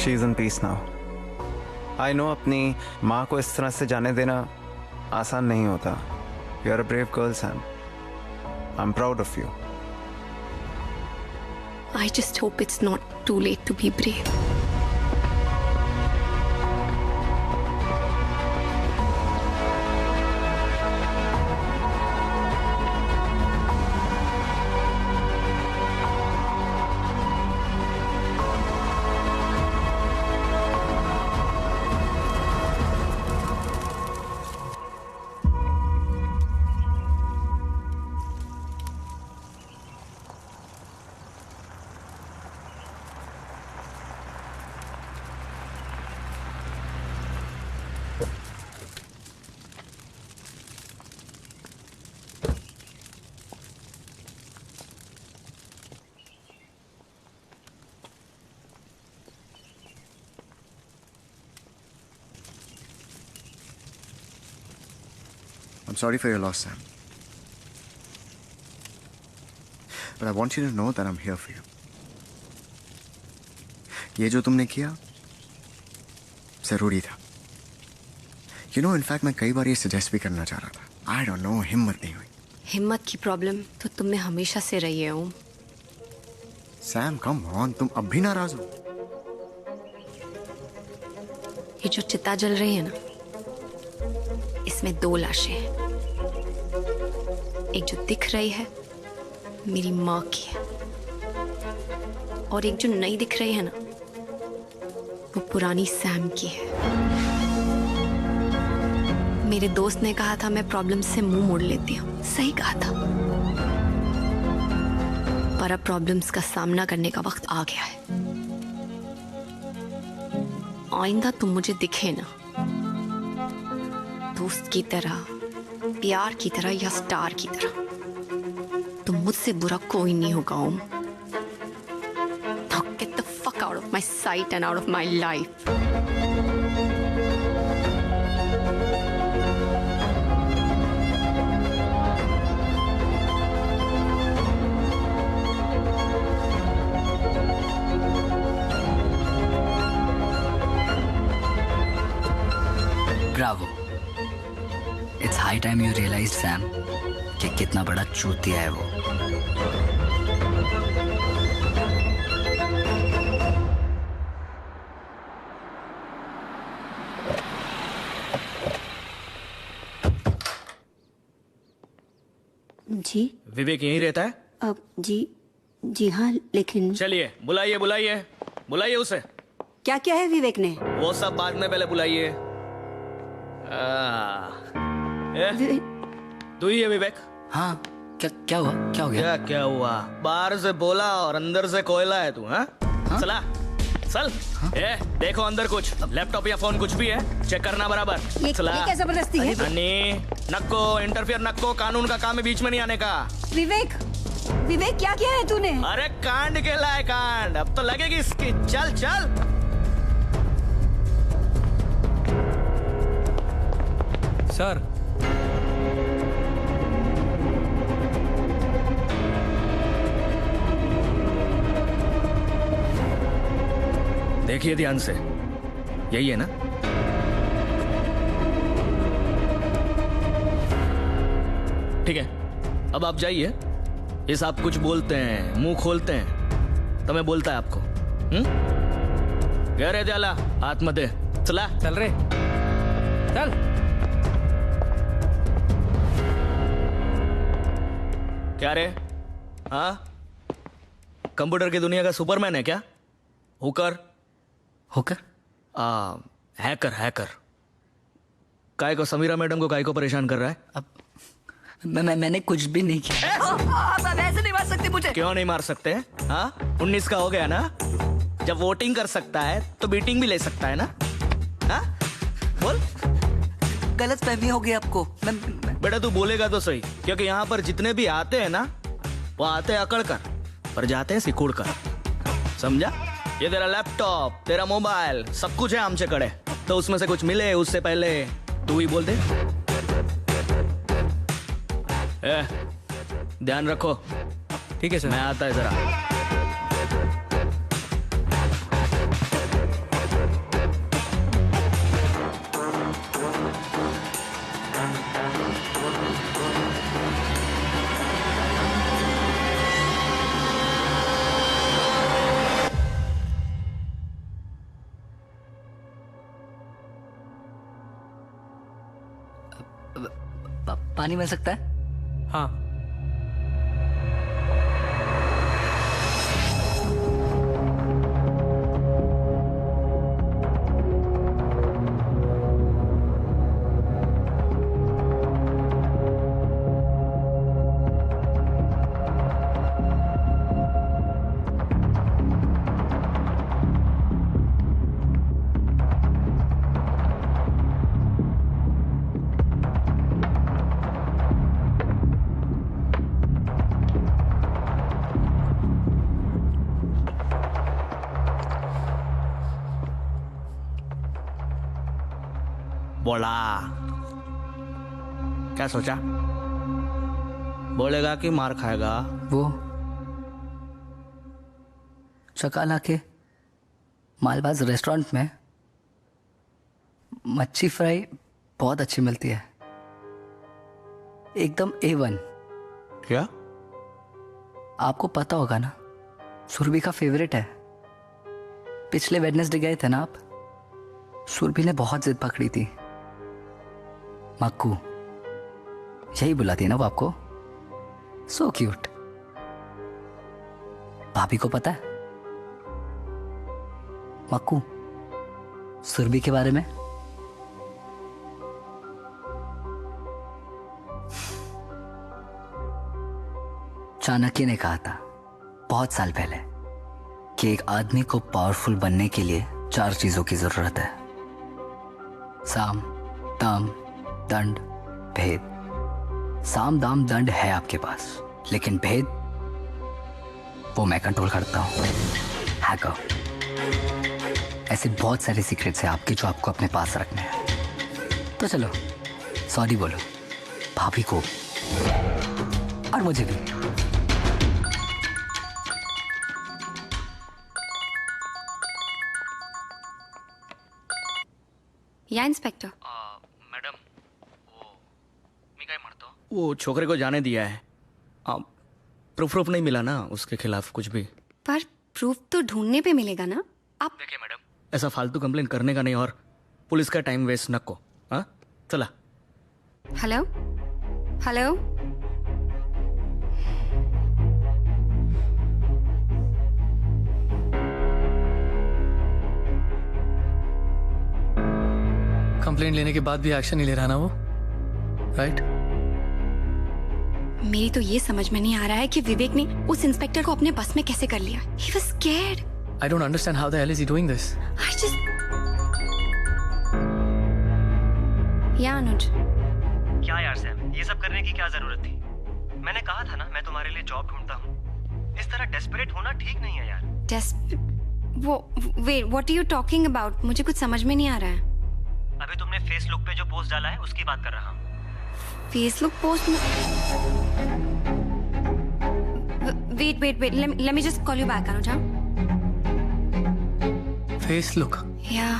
She is in peace now. I know अपनी माँ को इस तरह से जाने देना आसान नहीं होता. You are a brave girl, Sam. I'm proud of you. I just hope it's not too late to be brave. I'm sorry for your loss, Sam. But I want you to know that I'm here for you. ये जो तुमने किया जरूरी था. You know, in fact, मैं कई बार ये suggest भी करना चाह रहा था. I don't know, हिम्मत नहीं हुई. हिम्मत की प्रॉब्लम तो तुम में हमेशा से रही है ओम. सैम, come on, तुम अब भी नाराज हो. ये जो चिता जल रही है ना, इसमें 2 लाशें हैं. एक जो दिख रही है मेरी माँ की है, और एक जो नहीं दिख रही है ना, वो पुरानी सैम की है. मेरे दोस्त ने कहा था मैं प्रॉब्लम से मुंह मोड़ लेती हूँ. सही कहा था, पर अब प्रॉब्लम्स का सामना करने का वक्त आ गया है. आइंदा तुम मुझे दिखे ना, दोस्त की तरह, प्यार की तरह या स्टार की तरह, तो मुझसे बुरा कोई नहीं होगा ओम. Now get the fuck out of my sight and out of my life. Bravo. It's high time you realized, Sam, कि कितना बड़ा चूतिया है वो. जी विवेक यहीं रहता है? अब जी हाँ, लेकिन चलिए बुलाइए बुलाइए बुलाइए उसे. क्या क्या है विवेक ने? वो सब बाद में, पहले बुलाइए. तू ही है विवेक? हाँ. क्या हुआ? क्या हो गया? क्या हुआ? बाहर से बोला और अंदर से कोयला है तू. हाँ? चला चल. देखो अंदर कुछ लैपटॉप या फोन कुछ भी है, चेक करना बराबर. ये क्या जबरदस्ती है? नक्को इंटरफियर नक्को, कानून का काम है, बीच में नहीं आने का. विवेक क्या किया है तूने? अरे कांड केला है कांड, अब तो लगेगी इसकी. चल चल. सर, देखिए ध्यान से, यही है ना? ठीक है, अब आप जाइए. ये साहब कुछ बोलते हैं, मुंह खोलते हैं तो मैं बोलता है आपको. गहरे जाला हाथ मत दे. चला चल रे, चल. क्या रे? हाँ, कंप्यूटर की दुनिया का सुपरमैन है क्या? Hooker hacker. काय को समीरा मैडम को काय को परेशान कर रहा है? अब मैंने कुछ भी नहीं किया. आप ऐसे नहीं मार सकते मुझे. क्यों नहीं मार सकते? हाँ, 19 का हो गया ना, जब वोटिंग कर सकता है तो बीटिंग भी ले सकता है ना. हाँ बोल. गलत फहमी हो गई आपको. बेटा तू बोलेगा तो सही, क्योंकि यहाँ पर जितने भी आते हैं ना, वो आते हैं अकड़ कर, पर जाते हैं सिकुड़ कर. समझा? ये तेरा लैपटॉप, तेरा मोबाइल, सब कुछ है आमचेकडे, तो उसमें से कुछ मिले उससे पहले तू ही बोल दे. ध्यान रखो. ठीक है सर. मैं आता है जरा. पानी मिल सकता है? हाँ. बोला क्या सोचा? बोलेगा कि मार खाएगा? वो चकाला के मालबाज रेस्टोरेंट में मच्छी फ्राई बहुत अच्छी मिलती है, एकदम A1। क्या? आपको पता होगा ना, सुरभि का फेवरेट है। पिछले वेडनेसडे गए थे ना आप, सुरभि ने बहुत जिद पकड़ी थी। मक्कू यही बुलाती है ना वो आपको, सो क्यूट। भाभी को पता है मक्कू सुरभि के बारे में? चाणक्य ने कहा था बहुत साल पहले कि एक आदमी को पावरफुल बनने के लिए 4 चीजों की जरूरत है: साम, दाम, दंड, भेद। साम, दाम, दंड है आपके पास, लेकिन भेद वो मैं कंट्रोल करता हूं। हैकर। ऐसे बहुत सारे सीक्रेट्स हैं आपके जो आपको अपने पास रखने हैं। तो चलो सॉरी बोलो भाभी को और मुझे भी। या इंस्पेक्टर? मैडम, वो छोकरे को जाने दिया है। प्रूफ नहीं मिला ना उसके खिलाफ कुछ भी। पर प्रूफ तो ढूंढने पे मिलेगा ना। आप देखिए मैडम, ऐसा फालतू कंप्लेन करने का नहीं और पुलिस का टाइम वेस्ट न को। हाँ चला। हेलो हेलो, कंप्लेंट लेने के बाद भी एक्शन नहीं ले रहा ना वो, राइट? मेरी तो ये समझ में नहीं आ रहा है कि विवेक ने उस इंस्पेक्टर को अपने बस में कैसे कर लिया। He was scared. I don't understand how the hell is he doing this. I just... या अनुज। क्या यार सैम, ये सब करने की क्या जरूरत थी? मैंने कहा था ना मैं तुम्हारे लिए जॉब ढूंढता हूँ। इस तरह डेस्परेट होना ठीक नहीं है यार। Wait, what are you talking about? मुझे कुछ समझ में नहीं आ रहा है। अभी तुमने फेसबुक पे जो पोस्ट डाला है उसकी बात कर रहा हूँ। Facebook post? Wait. Let me just call you back, Anuj. Face look. Yeah.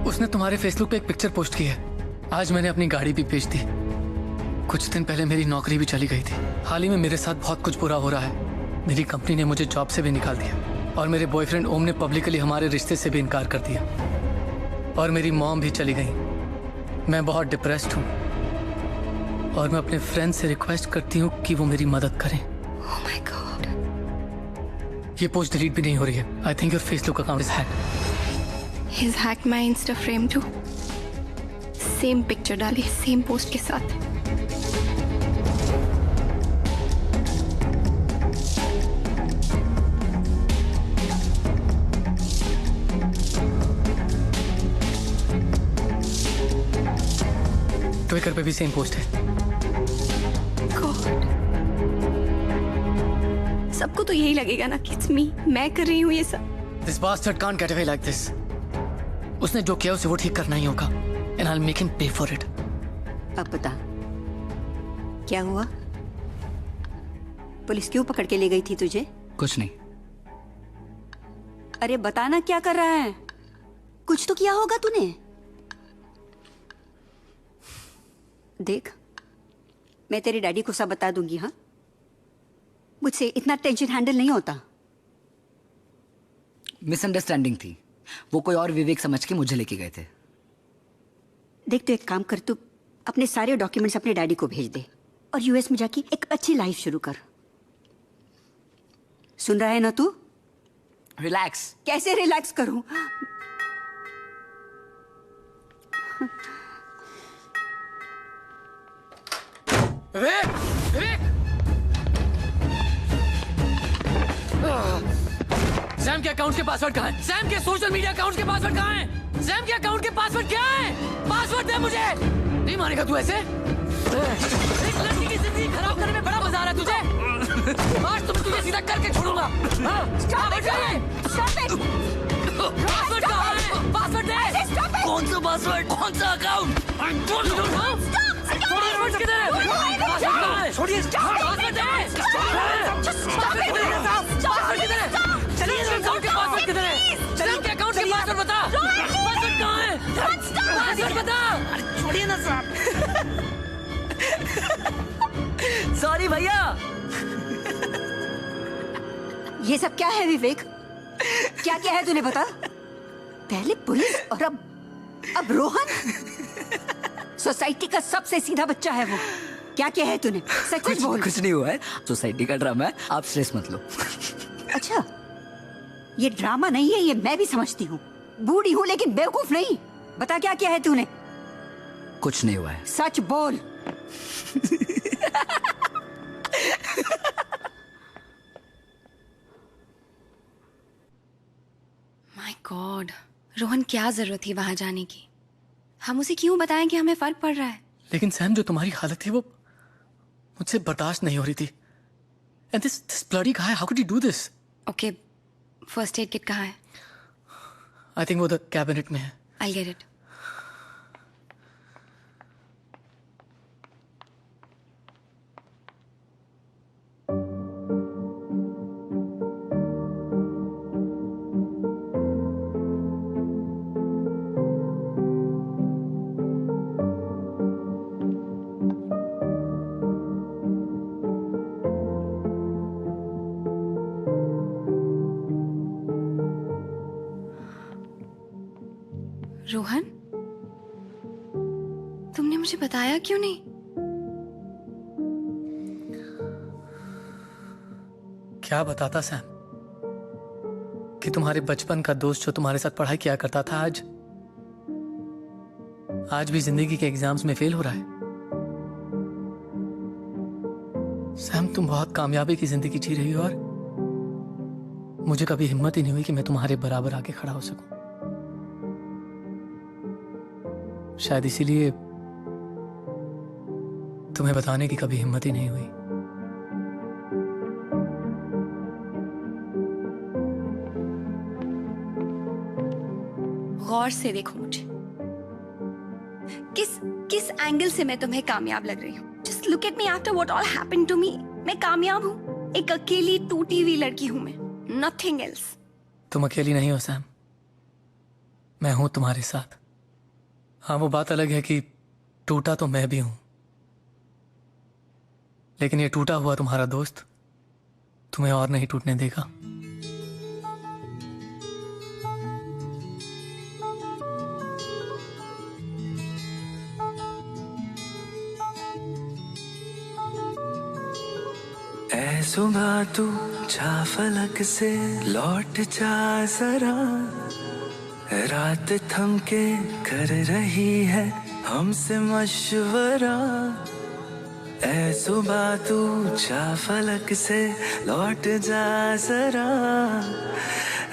उसने तुम्हारे फेसबुक पे एक पिक्चर पोस्ट की है। आज मैंने अपनी गाड़ी भी बेच दी। कुछ दिन पहले मेरी नौकरी भी चली गई थी। हाल ही में मेरे साथ बहुत कुछ बुरा हो रहा है। मेरी कंपनी ने मुझे जॉब से भी निकाल दिया और मेरे बॉयफ्रेंड ओम ने पब्लिकली हमारे रिश्ते से भी इनकार कर दिया और मेरी मॉम भी चली गई। मैं बहुत डिप्रेस्ड हूँ और मैं अपने फ्रेंड से रिक्वेस्ट करती हूँ कि वो मेरी मदद करें। Oh my God. ये पोस्ट डिलीट भी नहीं हो रही है। I think your Facebook account is hacked. He's hacked my Insta frame too. Same picture डाली सेम पोस्ट के साथ। ट्विटर पे भी सेम पोस्ट है। God. सबको तो यही लगेगा ना कि it's me, मैं कर रही हूँ ये सब। This bastard can't get away like this. उसने जो किया उसे वो ठीक करना ही होगा and I'll make him pay for it. अब बता क्या हुआ? पुलिस क्यों पकड़ के ले गई थी तुझे? कुछ नहीं। अरे बताना क्या कर रहा है? कुछ तो किया होगा तूने। देख, मैं तेरे डैडी को सब बता दूंगी। हाँ, मुझसे इतना टेंशन हैंडल नहीं होता। मिसअंडरस्टैंडिंग थी। वो कोई और विवेक समझ के मुझे लेके गए थे। देख, तो एक काम कर, तू अपने सारे डॉक्यूमेंट्स अपने डैडी को भेज दे और यूएस में जाके एक अच्छी लाइफ शुरू कर। सुन रहा है ना तू? रिलैक्स। कैसे रिलैक्स करूं? विवेक! सैम के अकाउंट के पासवर्ड कहाँ है? सैम के सोशल मीडिया अकाउंट के पासवर्ड कहाँ है? सैम के अकाउंट के पासवर्ड क्या है? पासवर्ड दे मुझे। नहीं मानेगा तू ऐसे? एक लड़की की जिंदगी खराब करने में बड़ा मजा आ रहा है तुझे? आज तुझे सीधा करके छोड़ूंगा। पासवर्ड कहाँ है? पासवर्ड दे। कौन सा पासवर्ड? कौन सा अकाउंट? पासवर्ड किधर है? पासवर्ड कहाँ है? छोड़िए। पासवर्ड दे। पासवर्ड किधर है? चलिए अकाउंट के पासवर्ड किधर है? चलिए उनके अकाउंट के पासवर्ड बता। पासवर्ड कहाँ है? पासवर्ड बता। अरे छोड़िए ना साहब। सॉरी भैया। ये सब क्या है विवेक? क्या क्या है तूने बता? पहले पुलिस और अब रोहन। सोसाइटी का सबसे सीधा बच्चा है वो। क्या क्या है तूने? सच बोल। कुछ नहीं हुआ है, सोसाइटी का ड्रामा है, आप स्ट्रेस मत लो। अच्छा, ये ड्रामा नहीं है, ये मैं भी समझती हूँ। बूढ़ी हूँ लेकिन बेवकूफ नहीं। बता क्या क्या है तूने? कुछ नहीं हुआ है। सच बोल। माय गॉड, रोहन क्या जरूरत थी वहां जाने की? हम उसे क्यों बताएं कि हमें फर्क पड़ रहा है? लेकिन सैम, जो तुम्हारी हालत थी वो मुझसे बर्दाश्त नहीं हो रही थी। And this bloody guy, how could you do this? Okay, first aid kit कहाँ है? आई थिंक वो द कैबिनेट में है। I get it. रोहन, तुमने मुझे बताया क्यों नहीं? क्या बताता सैम कि तुम्हारे बचपन का दोस्त जो तुम्हारे साथ पढ़ाई किया करता था आज भी जिंदगी के एग्जाम्स में फेल हो रहा है। सैम, तुम बहुत कामयाबी की जिंदगी जी रही हो और मुझे कभी हिम्मत ही नहीं हुई कि मैं तुम्हारे बराबर आके खड़ा हो सकूं। शायद इसीलिए तुम्हें बताने की कभी हिम्मत ही नहीं हुई। गौर से देखो मुझे। किस एंगल से मैं तुम्हें कामयाब लग रही हूँ? Just look at me after what all happened to me. मैं कामयाब हूँ। एक अकेली टूटी हुई लड़की हूँ मैं, नथिंग एल्स। तुम अकेली नहीं हो सैम, मैं हूं तुम्हारे साथ। हाँ, वो बात अलग है कि टूटा तो मैं भी हूं, लेकिन ये टूटा हुआ तुम्हारा दोस्त तुम्हें और नहीं टूटने देगा। ऐ सुबह तू जा फलक से लौट जा जरा, रात थम के कर रही है हमसे मशवरा। ऐ सुबह तू जा फलक से लौट जा जरा,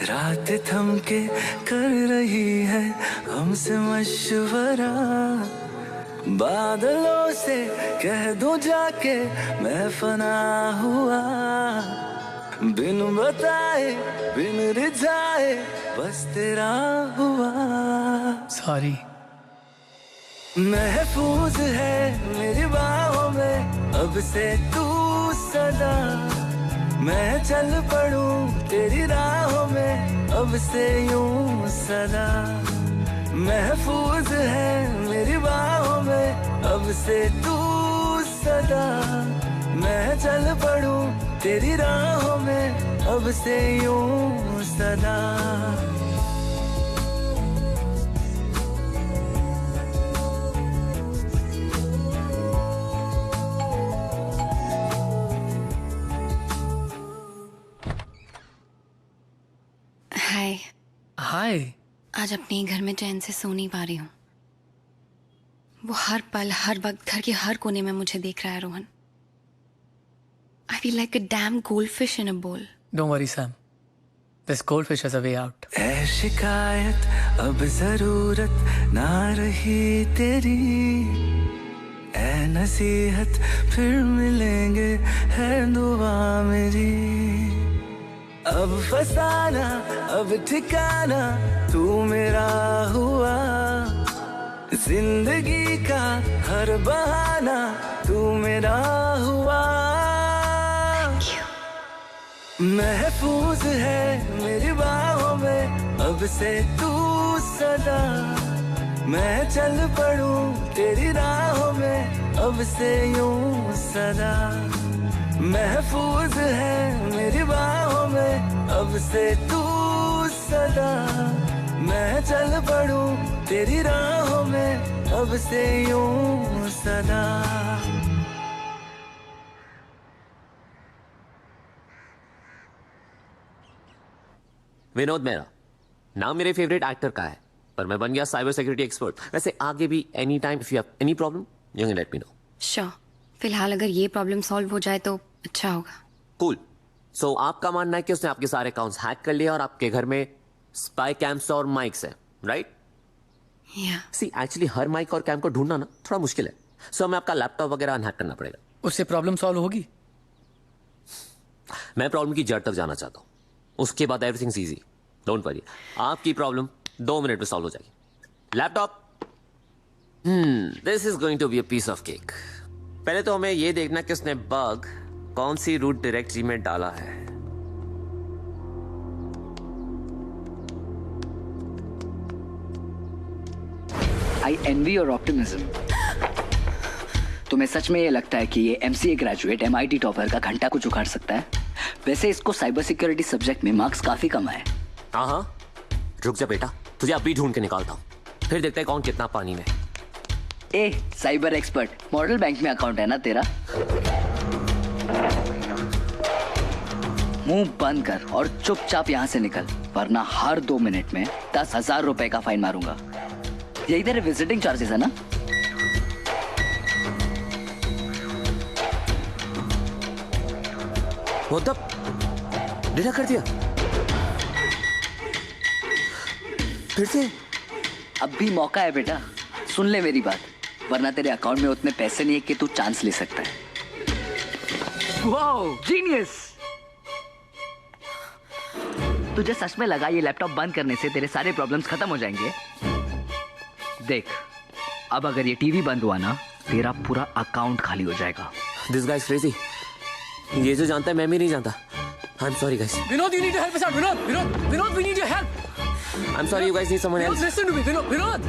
रात थम के कर रही है हमसे मशवरा। बादलों से कह दो जाके मैं फना हुआ, बिन बताए बिन रिझाए बस तेरा हुआ। सॉरी। महफूज है मेरी बाहों में अब से तू सदा, मैं चल पड़ूं तेरी राहों में अब से यूं सदा। महफूज है मेरी बाहों में अब से तू सदा, मैं चल पड़ूं तेरी राहों में अब से यूं सदा। हाय। हाय। आज अपने घर में चैन से सो नहीं पा रही हूँ। वो हर पल हर वक्त घर के हर कोने में मुझे देख रहा है Rohan. I feel like a damn goldfish in a bowl. Don't worry, Sam. This goldfish has a way out. ऐ शिकायत अब जरूरत ना रही तेरी, ऐ नसीहत फिर मिलेंगे है दुआ मेरी। अब फसाना अब ठिकाना तू मेरा हुआ, जिंदगी का हर बहाना तू मेरा हुआ। महफूज है मेरी बाहों में अब से तू सदा, मैं चल पड़ूं तेरी राहों में अब से यूं सदा। महफूज है मेरी बाहों में अब से तू सदा, मैं चल पड़ूं तेरी राहों में अब से यूं सदा। विनोद मेहरा नाम मेरे फेवरेट एक्टर का है, पर मैं बन गया साइबर सिक्योरिटी एक्सपर्ट। वैसे आगे भी any time if you have any problem you can let me know. Sure, फिलहाल अगर ये प्रॉब्लम सॉल्व हो जाए तो अच्छा होगा। कूल। सो आपका मानना है कि उसने आपके सारे अकाउंट्स हैक कर लिए और आपके घर में स्पाई कैम्स और माइक्स हैं, राइट? सी एक्चुअली हर माइक और कैम को ढूंढना ना थोड़ा मुश्किल है, सो हमें आपका लैपटॉप वगैरह अनहैक करना पड़ेगा। उससे प्रॉब्लम सॉल्व होगी? मैं प्रॉब्लम की जड़ तक जाना चाहता हूँ, उसके बाद एवरीथिंग इजी। डोंट वरी, आपकी प्रॉब्लम 2 मिनट में सॉल्व हो जाएगी। Laptop, this is going to be a piece of cake. पहले तो हमें यह देखना कि उसने बग कौन सी रूट डायरेक्टरी में डाला है। आई एनवी योर ऑप्टिमिज्म। तुम्हें सच में ये लगता है कि ये MCA ग्रेजुएट MIT टॉपर का घंटा कुछ उखाड़ सकता है? वैसे इसको साइबर सिक्योरिटी सब्जेक्ट में मार्क्स काफी कम आए। हाँ, रुक जा बेटा, तुझे अभी ढूंढ के निकालता हूँ, फिर देखते हैं कौन कितना पानी में। ए साइबर एक्सपर्ट, मॉडल बैंक में अकाउंट है ना तेरा? मुंह बंद कर और चुपचाप यहाँ से निकल, वरना हर 2 मिनट में 10,000 रुपए का फाइन मारूंगा। यही तेरे विजिटिंग चार्जेस है ना? वो तब डिलीट कर दिया फिर से? अब भी मौका है बेटा, सुन ले मेरी बात, वरना तेरे अकाउंट में उतने पैसे नहीं है कि तू चांस ले सकता है। Wow, genius! तुझे सच में लगा ये लैपटॉप बंद करने से तेरे सारे प्रॉब्लम्स खत्म हो जाएंगे? देख, अब अगर ये टीवी बंद हुआ ना, तेरा पूरा अकाउंट खाली हो जाएगा। This guys crazy. ये जो जानता है मैं भी नहीं जानता। I am sorry guys. Vinod, you need to help us out. Vinod, we need your help. I'm sorry, you guys need someone else. Listen to me, Vinod.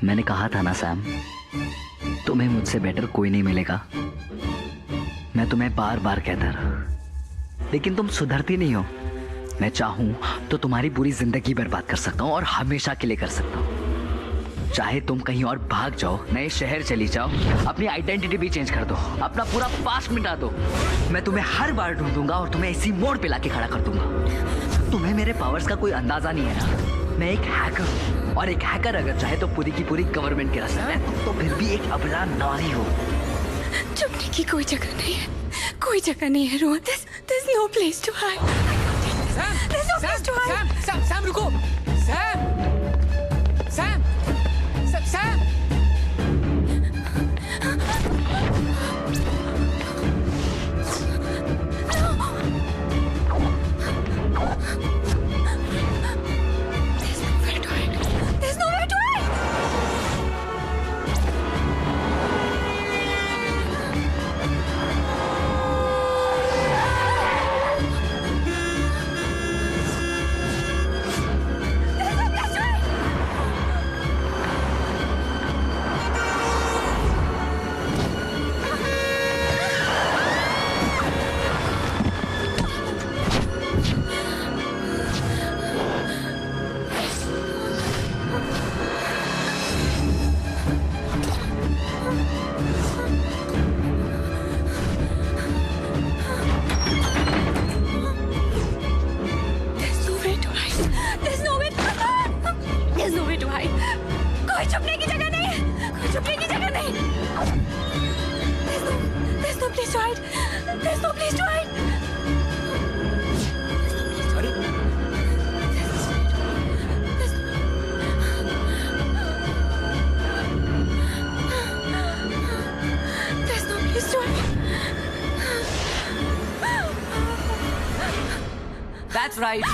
मैंने कहा था ना सैम, तुम्हें मुझसे बेटर कोई नहीं मिलेगा। मैं तुम्हें बार बार कहता रहा, लेकिन तुम सुधरती नहीं हो। मैं चाहूं तो तुम्हारी पूरी जिंदगी बर्बाद कर सकता हूं और हमेशा के लिए कर सकता हूं। चाहे तुम कहीं और भाग जाओ, नए शहर चली जाओ, अपनी आइडेंटिटी भी चेंज कर दो, अपना पूरा पास्ट मिटा दो, मैं तुम्हें हर बार ढूंढूंगा और तुम्हें इसी मोड़ पे लाके खड़ा कर दूंगा। तुम्हें मेरे पावर्स का कोई अंदाजा नहीं है ना? मैं एक हैकर हूँ, और एक हैकर अगर चाहे तो पूरी की पूरी गवर्नमेंट के रास्ते में, तो फिर भी एक अबला नारी हो। छुपने की कोई जगह नहीं है, कोई जगह नहीं है Rohan. There's no place to hide. There's no place to hide. Sam रुको, सैम। कोई छुपने की जगह नहीं है, कोई छुपने की जगह नहीं। There's no place to hide. There's no place to hide. There's no place to hide. That's right.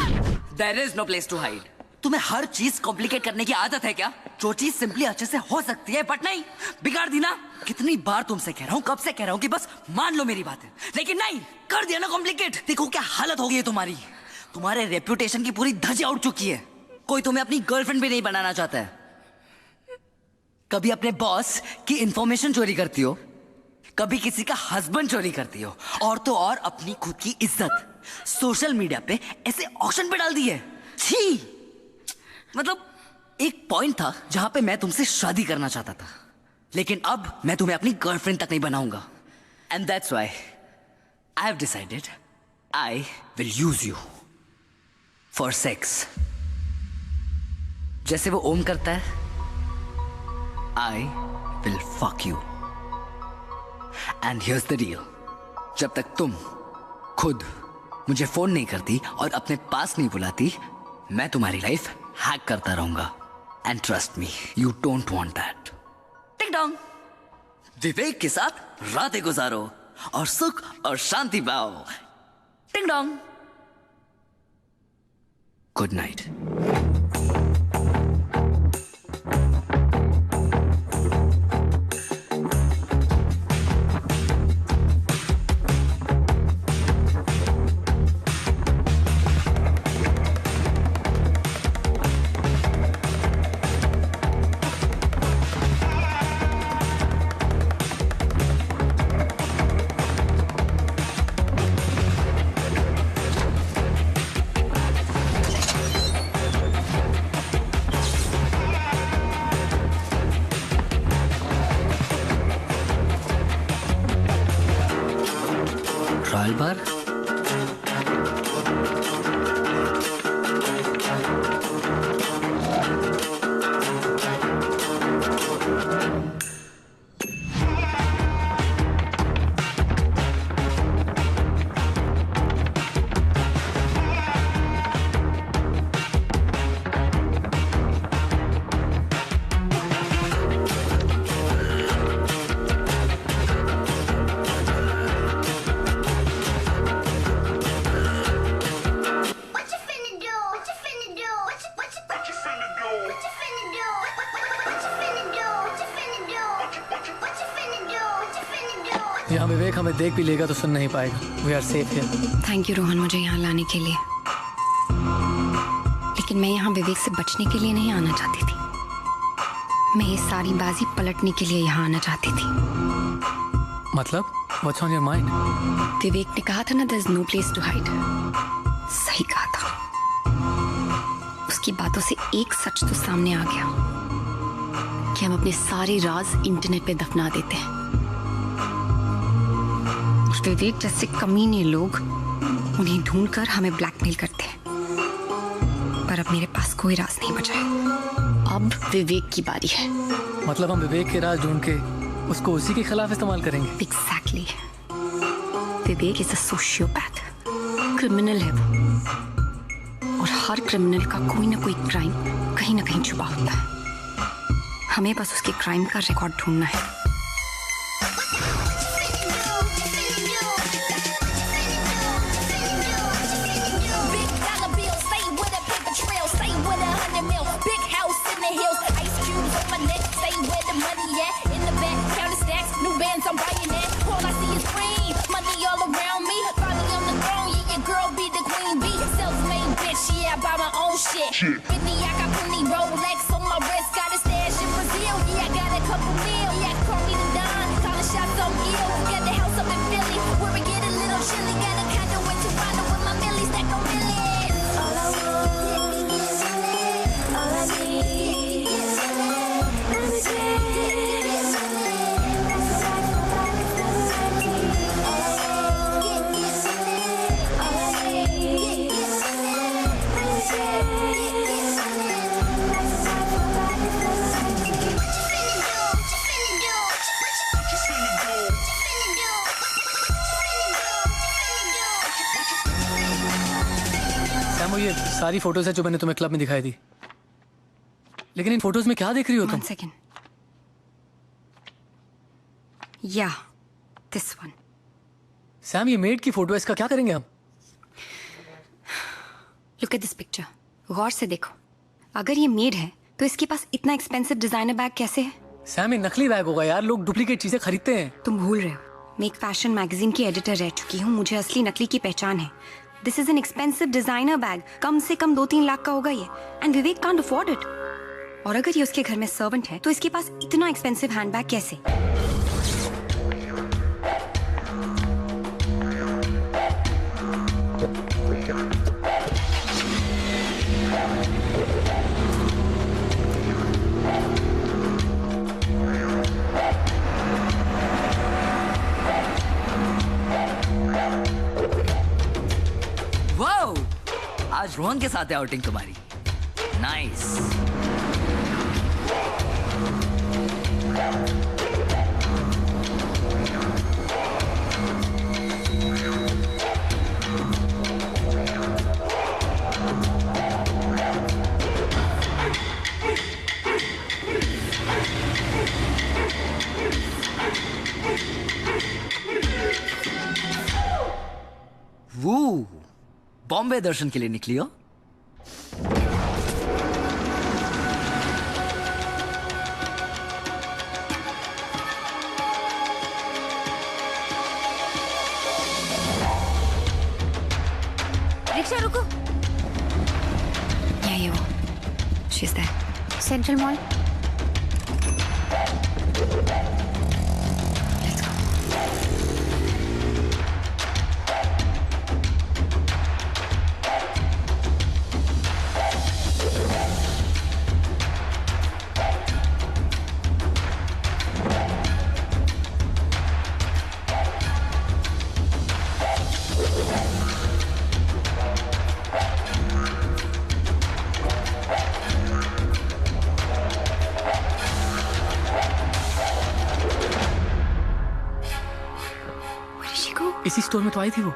There is no place to hide. तुम्हें हर चीज कॉम्प्लिकेट करने की आदत है क्या? जो चीज सिंपली अच्छे से हो सकती है बट नहीं, बिगाड़ दी ना। कितनी बार तुमसे कह रहा हूँ, कब से कह रहा हूँ कि बस मान लो मेरी बात है, लेकिन नहीं, कर दिया ना कॉम्प्लिकेट। देखो क्या हालत हो गई है तुम्हारी। तुम्हारे रेप्यूटेशन की पूरी धज्जियां उड़ चुकी है। कोई तुम्हें अपनी गर्लफ्रेंड भी नहीं बनाना चाहता है। कभी अपने बॉस की इंफॉर्मेशन चोरी करती हो, कभी किसी का हस्बैंड चोरी करती हो, और तो और अपनी खुद की इज्जत सोशल मीडिया पे ऐसे ऑक्शन पे डाल दी है। छी! मतलब एक पॉइंट था जहां पे मैं तुमसे शादी करना चाहता था, लेकिन अब मैं तुम्हें अपनी गर्लफ्रेंड तक नहीं बनाऊंगा। And that's why I have decided I will use you for sex. जैसे वो ओम करता है, I will fuck you. And here's the deal, जब तक तुम खुद मुझे फोन नहीं करती और अपने पास नहीं बुलाती, मैं तुम्हारी लाइफ हैक करता रहूंगा। And trust me, you don't want that. टिक डॉन्ग, विवेक के साथ रातें गुजारो और सुख और शांति पाओ। टिंग डॉन्ग, गुड नाइट। ट्रायल बार, यहाँ विवेक हमें देख भी लेगा तो सुन नहीं पाएगा। We are safe here. Thank you Rohan मुझे यहाँ लाने के लिए, लेकिन मैं यहाँ विवेक से बचने के लिए नहीं आना चाहती थी। मैं ये सारी बाजी पलटने के लिए यहाँ आना चाहती थी। मतलब what's on your mind? Vivek ने कहा था ना, there is no place to hide. सही कहा था। उसकी बातों से एक सच तो सामने आ गया कि हम अपने सारे राज इंटरनेट पे दफना देते हैं। विवेक जैसे कमीने लोग उन्हें ढूंढकर हमें ब्लैकमेल करते हैं, पर अब मेरे पास कोई राज नहीं बचा है। अब विवेक की बारी है। मतलब हम विवेक के राज ढूंढ के उसको उसी के खिलाफ इस्तेमाल करेंगे? Exactly. Vivek is a sociopath, criminal है वो, और हर क्रिमिनल का कोई ना कोई क्राइम कहीं ना कहीं छुपा होता है। हमें बस उसके क्राइम का रिकॉर्ड ढूंढना है। Shit. Whitney, I got plenty Rolex on my wrist, got a stash in Brazil. Yeah, I got a couple mil. Yeah, call me the Don, calling shots on ill. Got the house up in Philly, where we get a little chilly. Got a condo in Toronto with my millies, stack on millions. All I want is all I need is ये सारी photos है जो मैंने तुम्हें club में दिखाई दी, लेकिन इन photos में क्या देख रही हो तुम? 1 second. Yeah, this one. Sam, ये मेड की फोटो है, इसका क्या करेंगे हम? लुक एट दिस पिक्चर, गौर से देखो। अगर ये मेड है तो इसके पास इतना एक्सपेंसिव डिजाइनर बैग कैसे है? सैम, ये नकली बैग होगा यार, लोग डुप्लीकेट चीजें खरीदते हैं। तुम भूल रहे हो, मैं एक फैशन मैगजीन की एडिटर रह चुकी हूँ, मुझे असली नकली की पहचान है। This is an expensive designer bag, कम से कम 2-3 लाख का होगा ये, and Vivek can't afford it. और अगर ये उसके घर में सर्वेंट है तो इसके पास इतना एक्सपेंसिव हैंडबैग कैसे? वाओ, आज रोहन के साथ है आउटिंग तुम्हारी। नाइस। वो बॉम्बे दर्शन के लिए निकली हो? रिक्शा रुको। यही है वो, she's there. Central mall. इसी स्टोर में तो आई थी वो।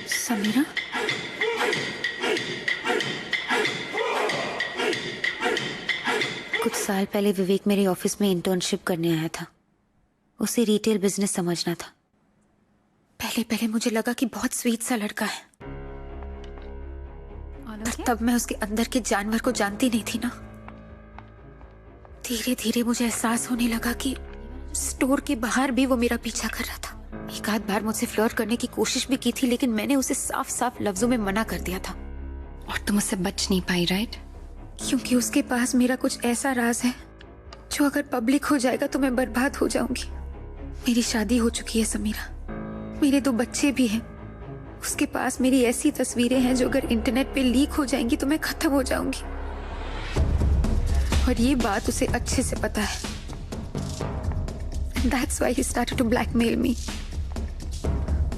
समीरा? कुछ साल पहले विवेक मेरे ऑफिस में इंटर्नशिप करने आया था। उसे रिटेल बिजनेस समझना था। पहले मुझे लगा कि बहुत स्वीट सा लड़का है, पर तब मैं उसके अंदर के जानवर को जानती नहीं थी ना। धीरे धीरे मुझे एहसास होने लगा कि स्टोर के बाहर भी वो मेरा पीछा कर रहा था। एक आध बार मुझसे फ्लर्ट करने की कोशिश भी की थी, लेकिन मैंने उसे साफ साफ लफ्जों में मना कर दिया था। और तुम उससे बच नहीं पाई, राइट? क्योंकि उसके पास मेरा कुछ ऐसा राज है जो अगर पब्लिक हो जाएगा तो मैं बर्बाद हो जाऊंगी। मेरी शादी हो चुकी है समीरा, मेरे 2 बच्चे भी हैं। उसके पास मेरी ऐसी तस्वीरें हैं जो अगर इंटरनेट पे लीक हो जाएंगी तो मैं खत्म हो जाऊंगी, और ये बात उसे अच्छे से पता है। That's why he started to blackmail me.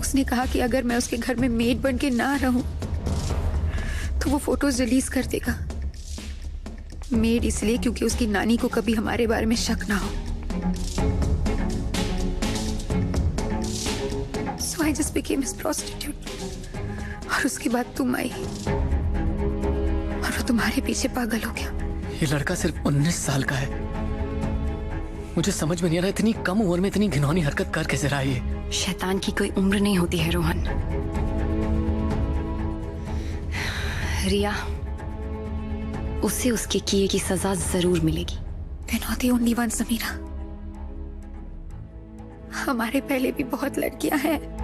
उसने कहा कि अगर मैं उसके घर में मेड बन के ना रहूं तो वो फोटोज रिलीज कर देगा। मेड इसलिए क्योंकि उसकी नानी को कभी हमारे बारे में शक ना हो। So I just became his prostitute. और उसके बाद तुम आई और वो तुम्हारे पीछे पागल हो गया। ये लड़का सिर्फ 19 साल का है। मुझे समझ में नहीं आ रहा इतनी कम उम्र में इतनी घिनौनी हरकत कर कैसे रहा है ये। शैतान की कोई उम्र नहीं होती है रोहन। रिया, उसे उसके किए की सजा जरूर मिलेगी। We're not the only one, Samira. हमारे पहले भी बहुत लड़कियां हैं।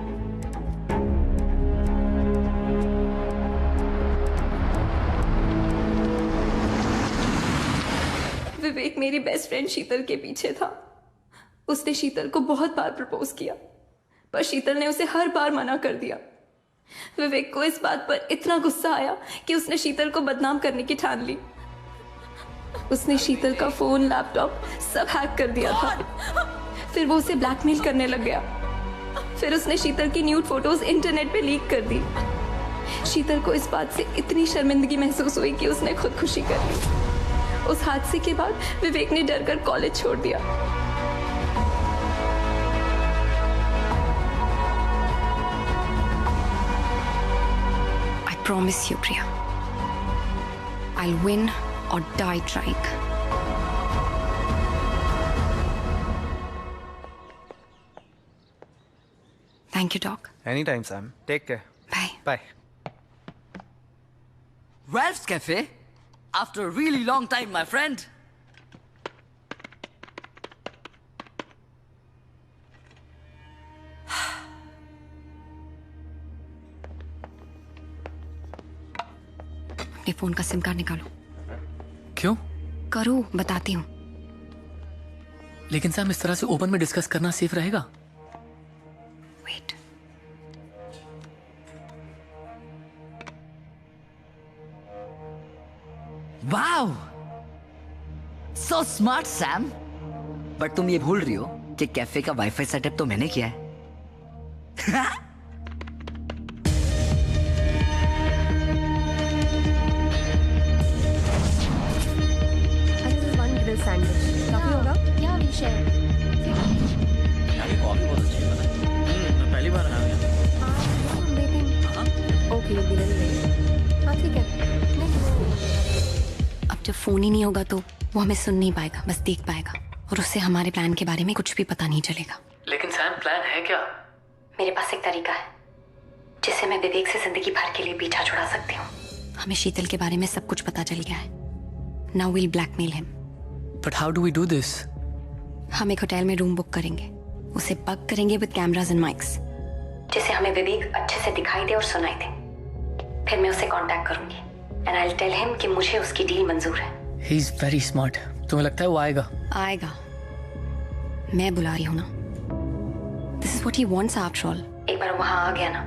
विवेक मेरी बेस्ट फ्रेंड शीतल के पीछे था। उसने शीतल को बहुत बार प्रपोज किया, पर शीतल ने उसे हर बार मना कर दिया। विवेक को इस बात पर इतना गुस्सा आया कि उसने शीतल को बदनाम करने की ठान ली। उसने शीतल का फोन, लैपटॉप सब हैक कर दिया था। फिर वो उसे ब्लैकमेल करने लग गया। फिर उसने शीतल की न्यूड फोटोज इंटरनेट पे लीक कर दी। शीतल को इस बात से इतनी शर्मिंदगी महसूस हुई कि उसने खुदकुशी कर ली। उस हादसे के बाद विवेक ने डर कर कॉलेज छोड़ दिया। I promise you, Priya, I'll win or die trying. Thank you, Doc. Anytime, Sam. Take care. Bye. Bye. Ralph's Cafe? After a really long time, my friend. अपने फोन का सिम कार्ड निकालो। क्यों? करो, बताती हूँ। लेकिन सैम, इस तरह से ओपन में डिस्कस करना सेफ रहेगा? Wait. Wow, so smart Sam. But तुम ये भूल रही हो कि कैफे का वाईफाई सेटअप तो मैंने किया है। काफी होगा? या वी शेयर। कॉफी बहुत अच्छी है, पता है? मैं पहली बार आया हूँ। ओके, हाँ ठीक है। अब जब फोन ही नहीं होगा तो वो हमें सुन नहीं पाएगा, बस देख पाएगा, और उससे हमारे प्लान के बारे में कुछ भी पता नहीं चलेगा। लेकिन सैम, प्लान है क्या? मेरे पास एक तरीका है जिससे मैं विवेक से जिंदगी भर के लिए पीछा छुड़ा सकती हूँ। हमें शीतल के बारे में सब कुछ पता चल गया है। Now will blackmail him. But how do we do this? हम एक होटल में रूम बुक करेंगे, उसे बग करेंगे विद कैमरास एंड माइक्स, जिससे हमें विवेक अच्छे से दिखाई दे और सुनाई दे। फिर मैं उसे कांटेक्ट करूंगी and I will tell him कि मुझे उसकी डील मंजूर है। He is very smart. तुम्हें लगता है वो आएगा? आएगा, मैं बुला रही हूँ ना। This is what he wants after all. एक बार वहां आ गया ना,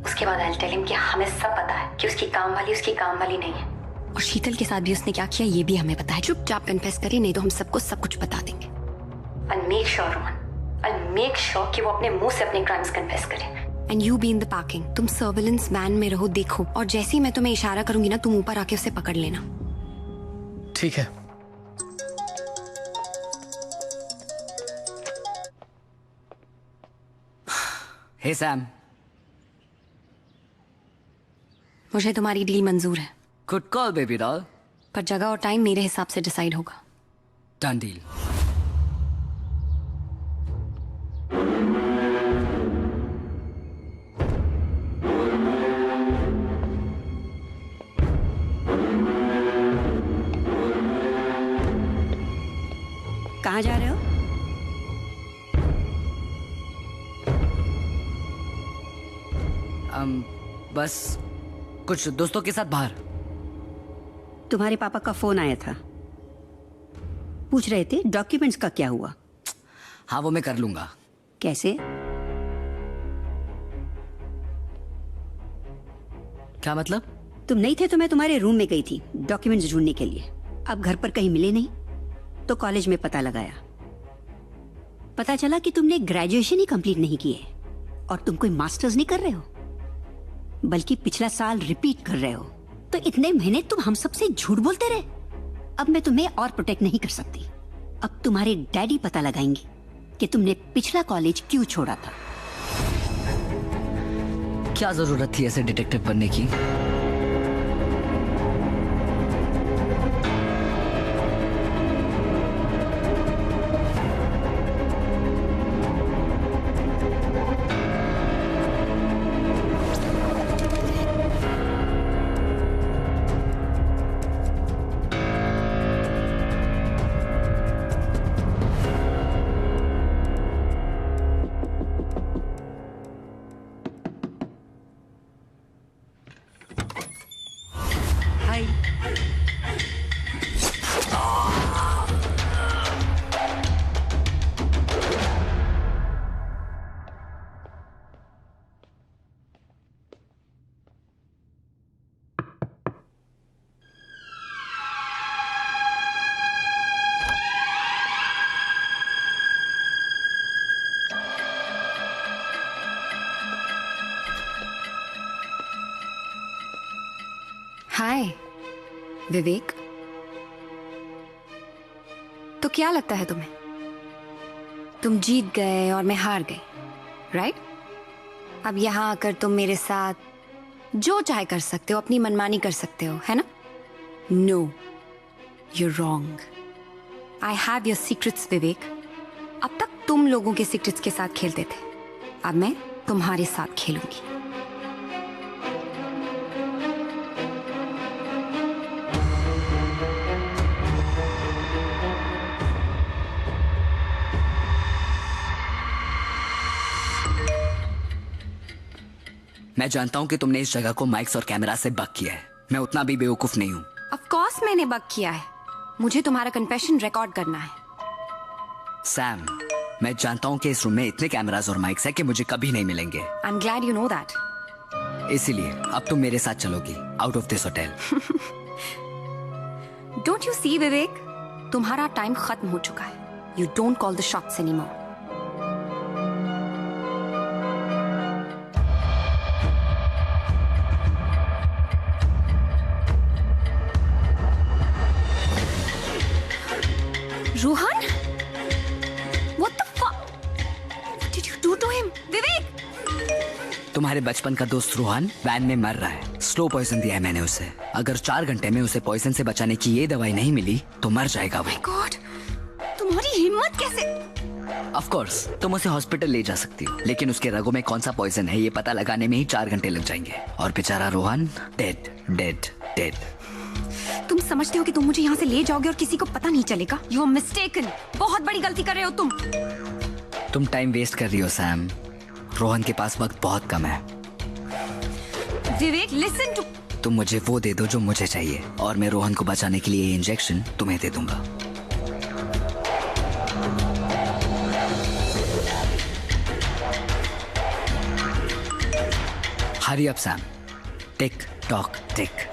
उसके बाद आई विल टेल हिम कि हमें सब पता है कि उसकी काम वाली नहीं है, और शीतल के साथ भी उसने क्या किया ये भी हमें पता है। चुपचाप कन्फेस करे, नहीं तो हम सबको सब कुछ बता देंगे। I'll make sure, Rohan, I'll make sure कि वो अपने मुंह से अपने क्राइम्स कन्फेस करे। And you be in the parking. तुम सर्विलेंस वैन में रहो, देखो, और जैसे ही मैं तुम्हें इशारा करूंगी ना, तुम ऊपर आके उसे पकड़ लेना। ठीक है। हे सैम, मुझे तुम्हारी डील मंजूर है। Good call baby doll. पर जगह और टाइम मेरे हिसाब से डिसाइड होगा। Done deal. कहाँ जा रहे हो? बस कुछ दोस्तों के साथ बाहर। तुम्हारे पापा का फोन आया था, पूछ रहे थे डॉक्यूमेंट्स का क्या हुआ। हाँ, वो मैं कर लूंगा। कैसे? क्या मतलब? तुम नहीं थे तो मैं तुम्हारे रूम में गई थी डॉक्यूमेंट्स ढूंढने के लिए। अब घर पर कहीं मिले नहीं तो कॉलेज में पता लगाया, पता चला कि तुमने ग्रेजुएशन ही कंप्लीट नहीं की है, और तुम कोई मास्टर्स नहीं कर रहे हो, बल्कि पिछला साल रिपीट कर रहे हो। तो इतने महीने तुम हम सबसे झूठ बोलते रहे। अब मैं तुम्हें और प्रोटेक्ट नहीं कर सकती। अब तुम्हारे डैडी पता लगाएंगे कि तुमने पिछला कॉलेज क्यों छोड़ा था। क्या जरूरत थी ऐसे डिटेक्टिव बनने की? हाय विवेक, तो क्या लगता है तुम्हें? तुम जीत गए और मैं हार गई, राइट? अब यहां आकर तुम मेरे साथ जो चाहे कर सकते हो, अपनी मनमानी कर सकते हो, है ना? No, You're wrong. I have your secrets, Vivek. अब तक तुम लोगों के secrets के साथ खेलते थे. अब मैं तुम्हारे साथ खेलूंगी. मैं जानता हूं कि तुमने इस जगह को माइक्स और कैमरा से बक किया है. मैं उतना भी बेवकूफ नहीं हूं. Of course मैंने बक किया है. मुझे तुम्हारा कन्फेशन रिकॉर्ड करना है. सैम, मैं जानता हूं कि इस रूम में इतने कैमरास और माइक्स है कि मुझे कभी नहीं मिलेंगे. I'm glad you know that. इसीलिए अब तुम मेरे साथ चलोगी out of this hotel. Don't you see, Vivek? तुम्हारा टाइम खत्म हो चुका है. You don't call the shots anymore. Rohan? What the fuck? What did you do to him? विवेक! तुम्हारे बचपन का दोस्त रोहन वैन में मर रहा है. स्लो पॉइजन दिया है मैंने उसे. अगर 4 घंटे में उसे पॉइजन से बचाने की ये दवाई नहीं मिली तो मर जाएगा वो. गॉड, तुम्हारी हिम्मत कैसे? ऑफ कोर्स तुम उसे हॉस्पिटल ले जा सकती हो, लेकिन उसके रगों में कौन सा पॉइजन है ये पता लगाने में ही 4 घंटे लग जाएंगे. और बेचारा रोहन डेड डेड डेड. तुम समझते हो कि तुम मुझे यहाँ से ले जाओगे और किसी को पता नहीं चलेगा? You are mistaken. बहुत बड़ी गलती कर रहे हो तुम. तुम टाइम वेस्ट कर रही हो सैम. रोहन के पास वक्त बहुत कम है. विवेक, listen to. तुम मुझे वो दे दो जो मुझे चाहिए और मैं रोहन को बचाने के लिए ये इंजेक्शन तुम्हें दे दूंगा. Hurry up Sam. Tick tock tick.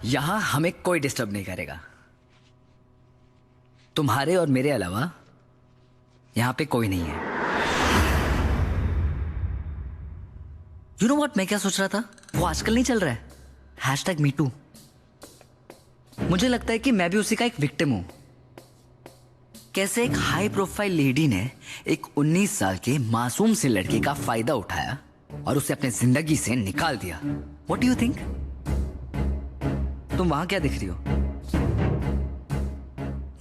यहां हमें कोई डिस्टर्ब नहीं करेगा. तुम्हारे और मेरे अलावा यहां पे कोई नहीं है. यू नो व्हाट, मैं क्या सोच रहा था? वो आजकल नहीं चल रहा है #MeToo. मुझे लगता है कि मैं भी उसी का एक विक्टिम हूं. कैसे एक हाई प्रोफाइल लेडी ने एक 19 साल के मासूम से लड़के का फायदा उठाया और उसे अपने जिंदगी से निकाल दिया. What do you think? तुम वहां क्या दिख रही हो?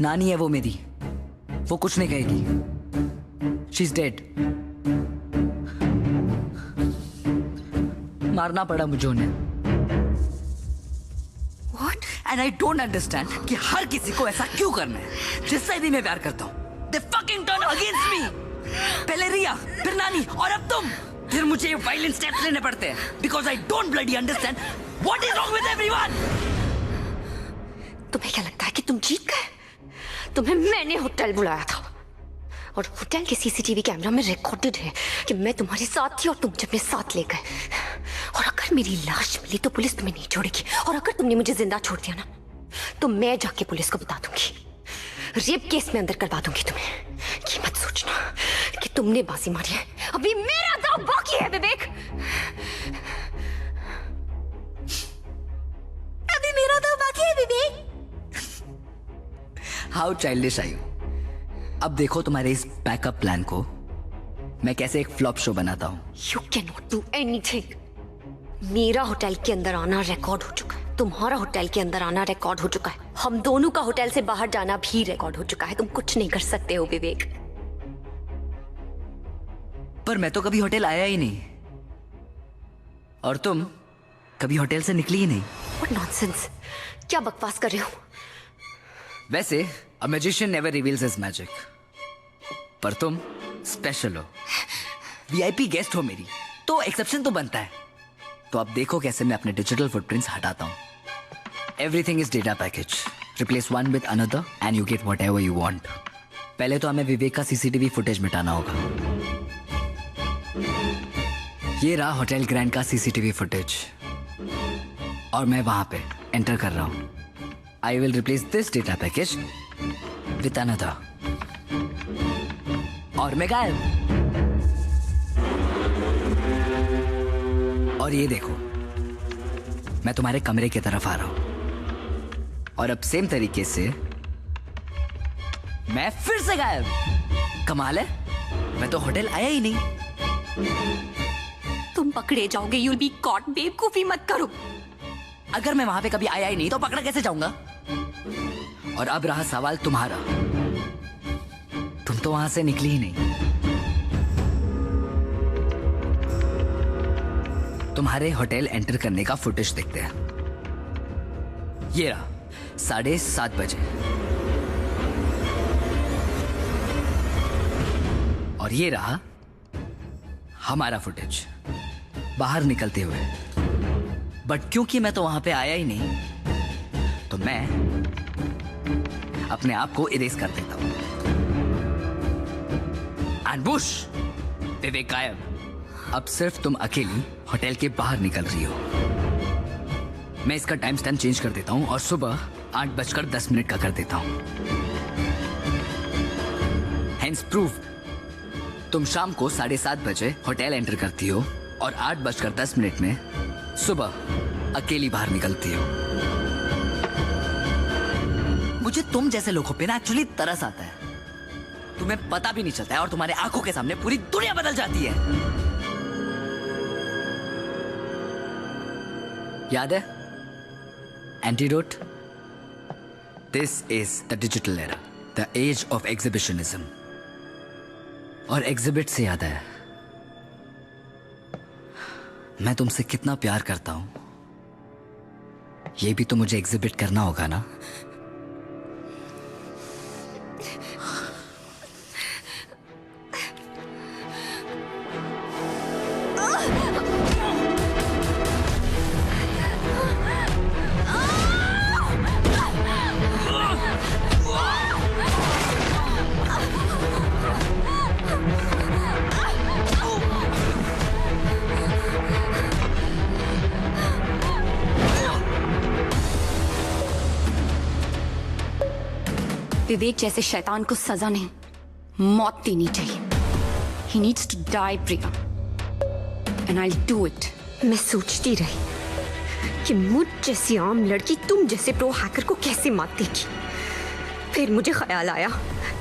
नानी है वो मेरी. वो कुछ नहीं कहेगी. She is dead. मारना पड़ा मुझे उन्हें. What? And I don't understand कि हर किसी को ऐसा क्यों करना है. जिससे भी मैं प्यार करता हूं they fucking turn against me. पहले रिया, फिर नानी और अब तुम. फिर मुझे वायलेंट स्टेप्स लेने पड़ते हैं because I don't bloody understand what is wrong with everyone. तुम्हें क्या लगता है कि तुम जीत गए? तुम्हें मैंने होटल बुलाया था और होटल के सीसीटीवी कैमरा में रिकॉर्डेड है कि मैं तुम्हारे साथ थी और तुम मुझे अपने साथ ले गए. और अगर मेरी लाश मिली तो पुलिस तुम्हें नहीं छोड़ेगी. और अगर तुमने मुझे जिंदा छोड़ दिया ना तो मैं जाके पुलिस को बता दूंगी. रेप केस में अंदर करवा दूंगी तुम्हें. ये मत सोचना कि तुमने बाजी मारी है. अभी मेरा दांव बाकी है विवेक. अभी मेरा दांव बाकी है Vivek. How childish are you. अब देखो तुम्हारे इस बैकअप प्लान को मैं कैसे एक फ्लॉप शो बनाता हूं. You can not do anything. मेरा होटल के अंदर आना रिकॉर्ड हो चुका है. तुम्हारा होटल के अंदर आना रिकॉर्ड हो चुका है. हम दोनों का होटल से बाहर जाना भी रिकॉर्ड हो चुका है. तुम कुछ नहीं कर सकते हो विवेक. पर मैं तो कभी होटल आया ही नहीं और तुम कभी होटल से निकली ही नहीं. What nonsense. क्या बकवास कर रहे हो? वैसे a magician never reveals his magic. पर तुम स्पेशल हो. VIP गेस्ट हो मेरी तो एक्सेप्शन तो बनता है. तो अब देखो कैसे मैं अपने डिजिटल फुटप्रिंट्स हटाता हूं. Everything is data package. Replace one with another and you get whatever you want. पहले तो हमें विवेक का सीसीटीवी फुटेज मिटाना होगा. ये रहा होटल ग्रैंड का सीसीटीवी फुटेज और मैं वहां पे एंटर कर रहा हूं. I will replace this data package with another और मैं गायब. और ये देखो मैं तुम्हारे कमरे की तरफ आ रहा हूं और अब सेम तरीके से मैं फिर से गायब. कमाल है, मैं तो होटल आया ही नहीं तुम पकड़े जाओगे, you'll be caught। बेवकूफी मत करो। अगर मैं वहां पे कभी आया ही नहीं तो पकड़ा कैसे जाऊंगा? और अब रहा सवाल तुम्हारा, तुम तो वहां से निकली ही नहीं। तुम्हारे होटल एंटर करने का फुटेज देखते हैं। ये रहा 7:30 बजे, और ये रहा हमारा फुटेज बाहर निकलते हुए। बट क्योंकि मैं तो वहां पे आया ही नहीं, तो मैं अपने आप को इरेज कर देता हूं। एंड बुश, विवेक गायब। अब सिर्फ तुम अकेली होटल के बाहर निकल रही हो। मैं इसका टाइम स्टैम्प चेंज कर देता हूं और सुबह 8:10 का कर देता हूं। हेंस प्रूफ, तुम शाम को 7:30 बजे होटल एंटर करती हो और 8:10 में सुबह अकेली बाहर निकलती हो। मुझे तुम जैसे लोगों पे ना एक्चुअली तरस आता है। तुम्हें पता भी नहीं चलता है और तुम्हारे आंखों के सामने पूरी दुनिया बदल जाती है। याद है antidote? This is the digital era, the age of exhibitionism. और एग्जिबिट से याद है, मैं तुमसे कितना प्यार करता हूं, ये भी तो मुझे एग्जिबिट करना होगा ना। विवेक जैसे शैतान को सजा नहीं, मौत देनी चाहिए। He needs to die, Priya, and I'll do it। मैं सोचती रही कि मुझ जैसी आम लड़की तुम जैसे प्रो हैकर को कैसे मात देगी। फिर मुझे ख्याल आया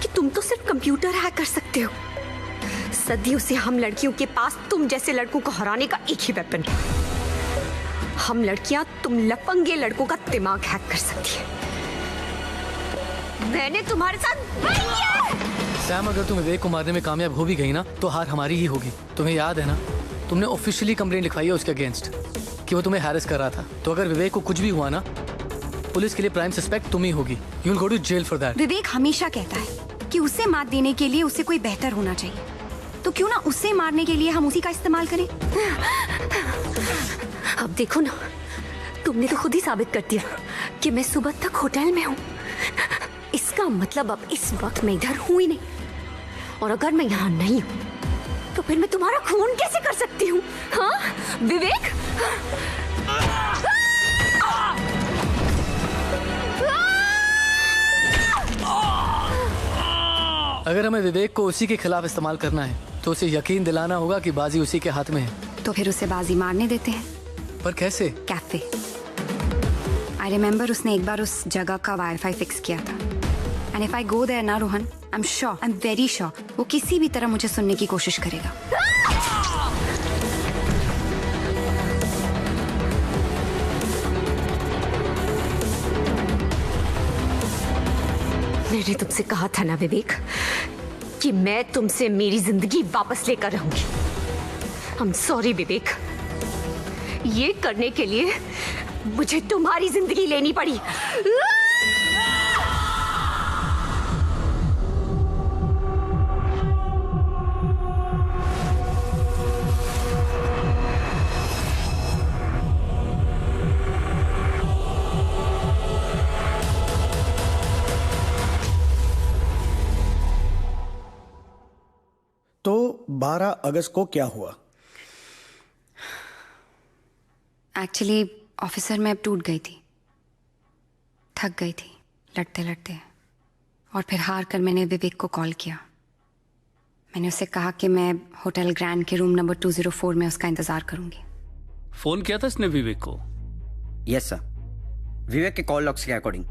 कि तुम तो सिर्फ कंप्यूटर हैक कर सकते हो। सदियों से हम लड़कियों के पास तुम जैसे लड़कों को हराने का एक ही वेपन है। हम लड़कियां तुम लफंगे लड़कों का दिमाग हैक कर सकती है। मैंने तुम्हारे साथ वही किया है। सैम, अगर तुम विवेक को मारने में कामयाब हो भी गई ना तो हार हमारी ही होगी। तुम्हें याद है ना, तुमने ऑफिशियली कंप्लेंट लिखवाई है उसके अगेंस्ट कि वो तुम्हें हैरेस कर रहा था। तो अगर विवेक को कुछ भी हुआ ना, पुलिस के लिए प्राइम सस्पेक्ट तुम ही होगी। You will go to jail for that. Vivek हमेशा कहता है कि उसे मात देने के लिए उसे कोई बेहतर होना चाहिए। तो क्यों ना उसे मारने के लिए हम उसी का इस्तेमाल करें। अब देखो ना, तुमने तो खुद ही साबित कर दिया कि मैं सुबह तक होटल में हूँ। इसका मतलब अब इस वक्त मैं इधर हूँ ही नहीं, और अगर मैं यहाँ नहीं हूँ तो फिर मैं तुम्हारा खून कैसे कर सकती हूँ? हाँ विवेक? अगर हमें विवेक को उसी के खिलाफ इस्तेमाल करना है तो उसे यकीन दिलाना होगा कि बाजी उसी के हाथ में है। तो फिर उसे बाजी मारने देते हैं। पर कैसे? कैफे। आई रिमेम्बर उसने एक बार उस जगह का वाईफाई फिक्स किया था। And if I go there ना Rohan, I am very sure वो किसी भी तरह मुझे सुनने की कोशिश करेगा। मैंने तुमसे कहा था ना विवेक कि मैं तुमसे मेरी जिंदगी वापस लेकर रहूंगी। I'm sorry विवेक, ये करने के लिए मुझे तुम्हारी जिंदगी लेनी पड़ी। तो 12 अगस्त को क्या हुआ? एक्चुअली ऑफिसर मैं अब टूट गई थी, थक गई थी लड़ते लड़ते, और फिर हार कर मैंने विवेक को कॉल किया। मैंने उसे कहा कि मैं होटल ग्रैंड के रूम नंबर 204 में उसका इंतजार करूंगी। फोन किया था इसने विवेक को? Yes sir. विवेक के कॉल लॉग्स के अकॉर्डिंग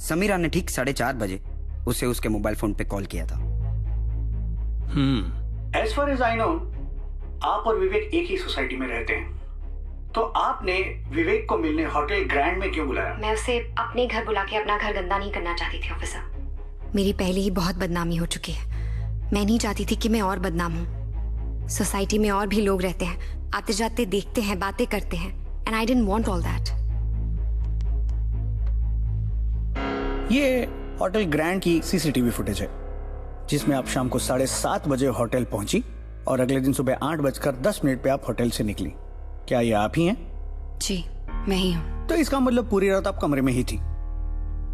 समीरा ने ठीक 4:30 बजे उसे उसके मोबाइल फोन पे कॉल किया था। As far as I know, आप और विवेक एक ही सोसाइटी में रहते हैं, तो आपने विवेक को मिलने होटल ग्रैंड में क्यों बुलाया? मैं उसे अपने घर बुला के अपना घर गंदा नहीं करना चाहती थी ऑफिसर। मेरी पहले ही बहुत बदनामी हो चुकी है। मैं नहीं चाहती थी कि मैं और बदनाम हूँ। सोसाइटी में और भी लोग रहते हैं, आते जाते देखते हैं, बातें करते हैं, and I didn't want all that. ये होटल ग्रैंड की सीसीटीवी फुटेज है, जिसमें आप शाम को 7:30 बजे होटल पहुंची और अगले दिन सुबह 8:10 पे आप होटल से निकली। क्या ये आप ही हैं? जी, मैं ही हूँ। तो इसका मतलब पूरी रात आप कमरे में ही थी?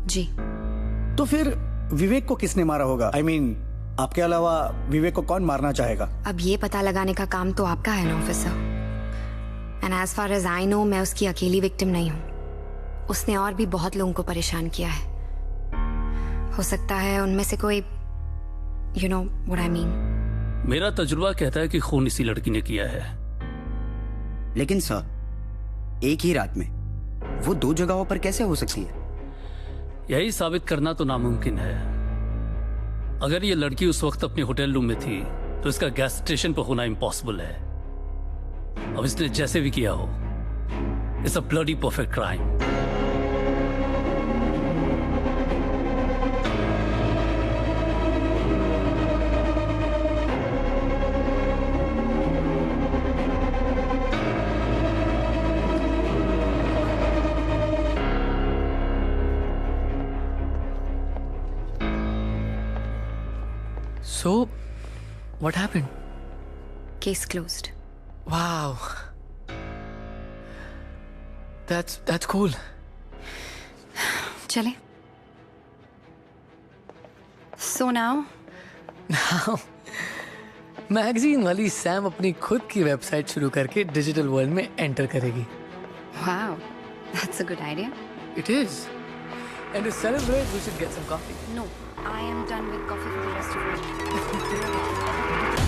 जी। तो फिर विवेक को किसने मारा होगा? I mean, आपके अलावा विवेक को कौन मारना चाहेगा? अब ये पता लगाने का काम तो आपका है ना officer. And as far as I know, मैं उसकी अकेली विक्टिम नहीं हूँ। उसने और भी बहुत लोगों को परेशान किया है। हो सकता है उनमें से कोई, you know what I mean। मेरा तजुर्बा कहता है कि खून इसी लड़की ने किया है। लेकिन सर, एक ही रात में वो 2 जगहों पर कैसे हो सकती है? यही साबित करना तो नामुमकिन है। अगर ये लड़की उस वक्त अपने होटल रूम में थी तो इसका गैस स्टेशन पर होना इम्पॉसिबल है। अब इसने जैसे भी किया हो, it's a bloody perfect crime. So, what happened? Case closed. Wow. That's cool. चले। So now? Now, मैगजीन वाली सैम अपनी खुद की वेबसाइट शुरू करके डिजिटल वर्ल्ड में एंटर करेगी। Wow, that's a good idea. It is. And to celebrate, we should get some coffee. No, I am done with coffee for the rest of the day.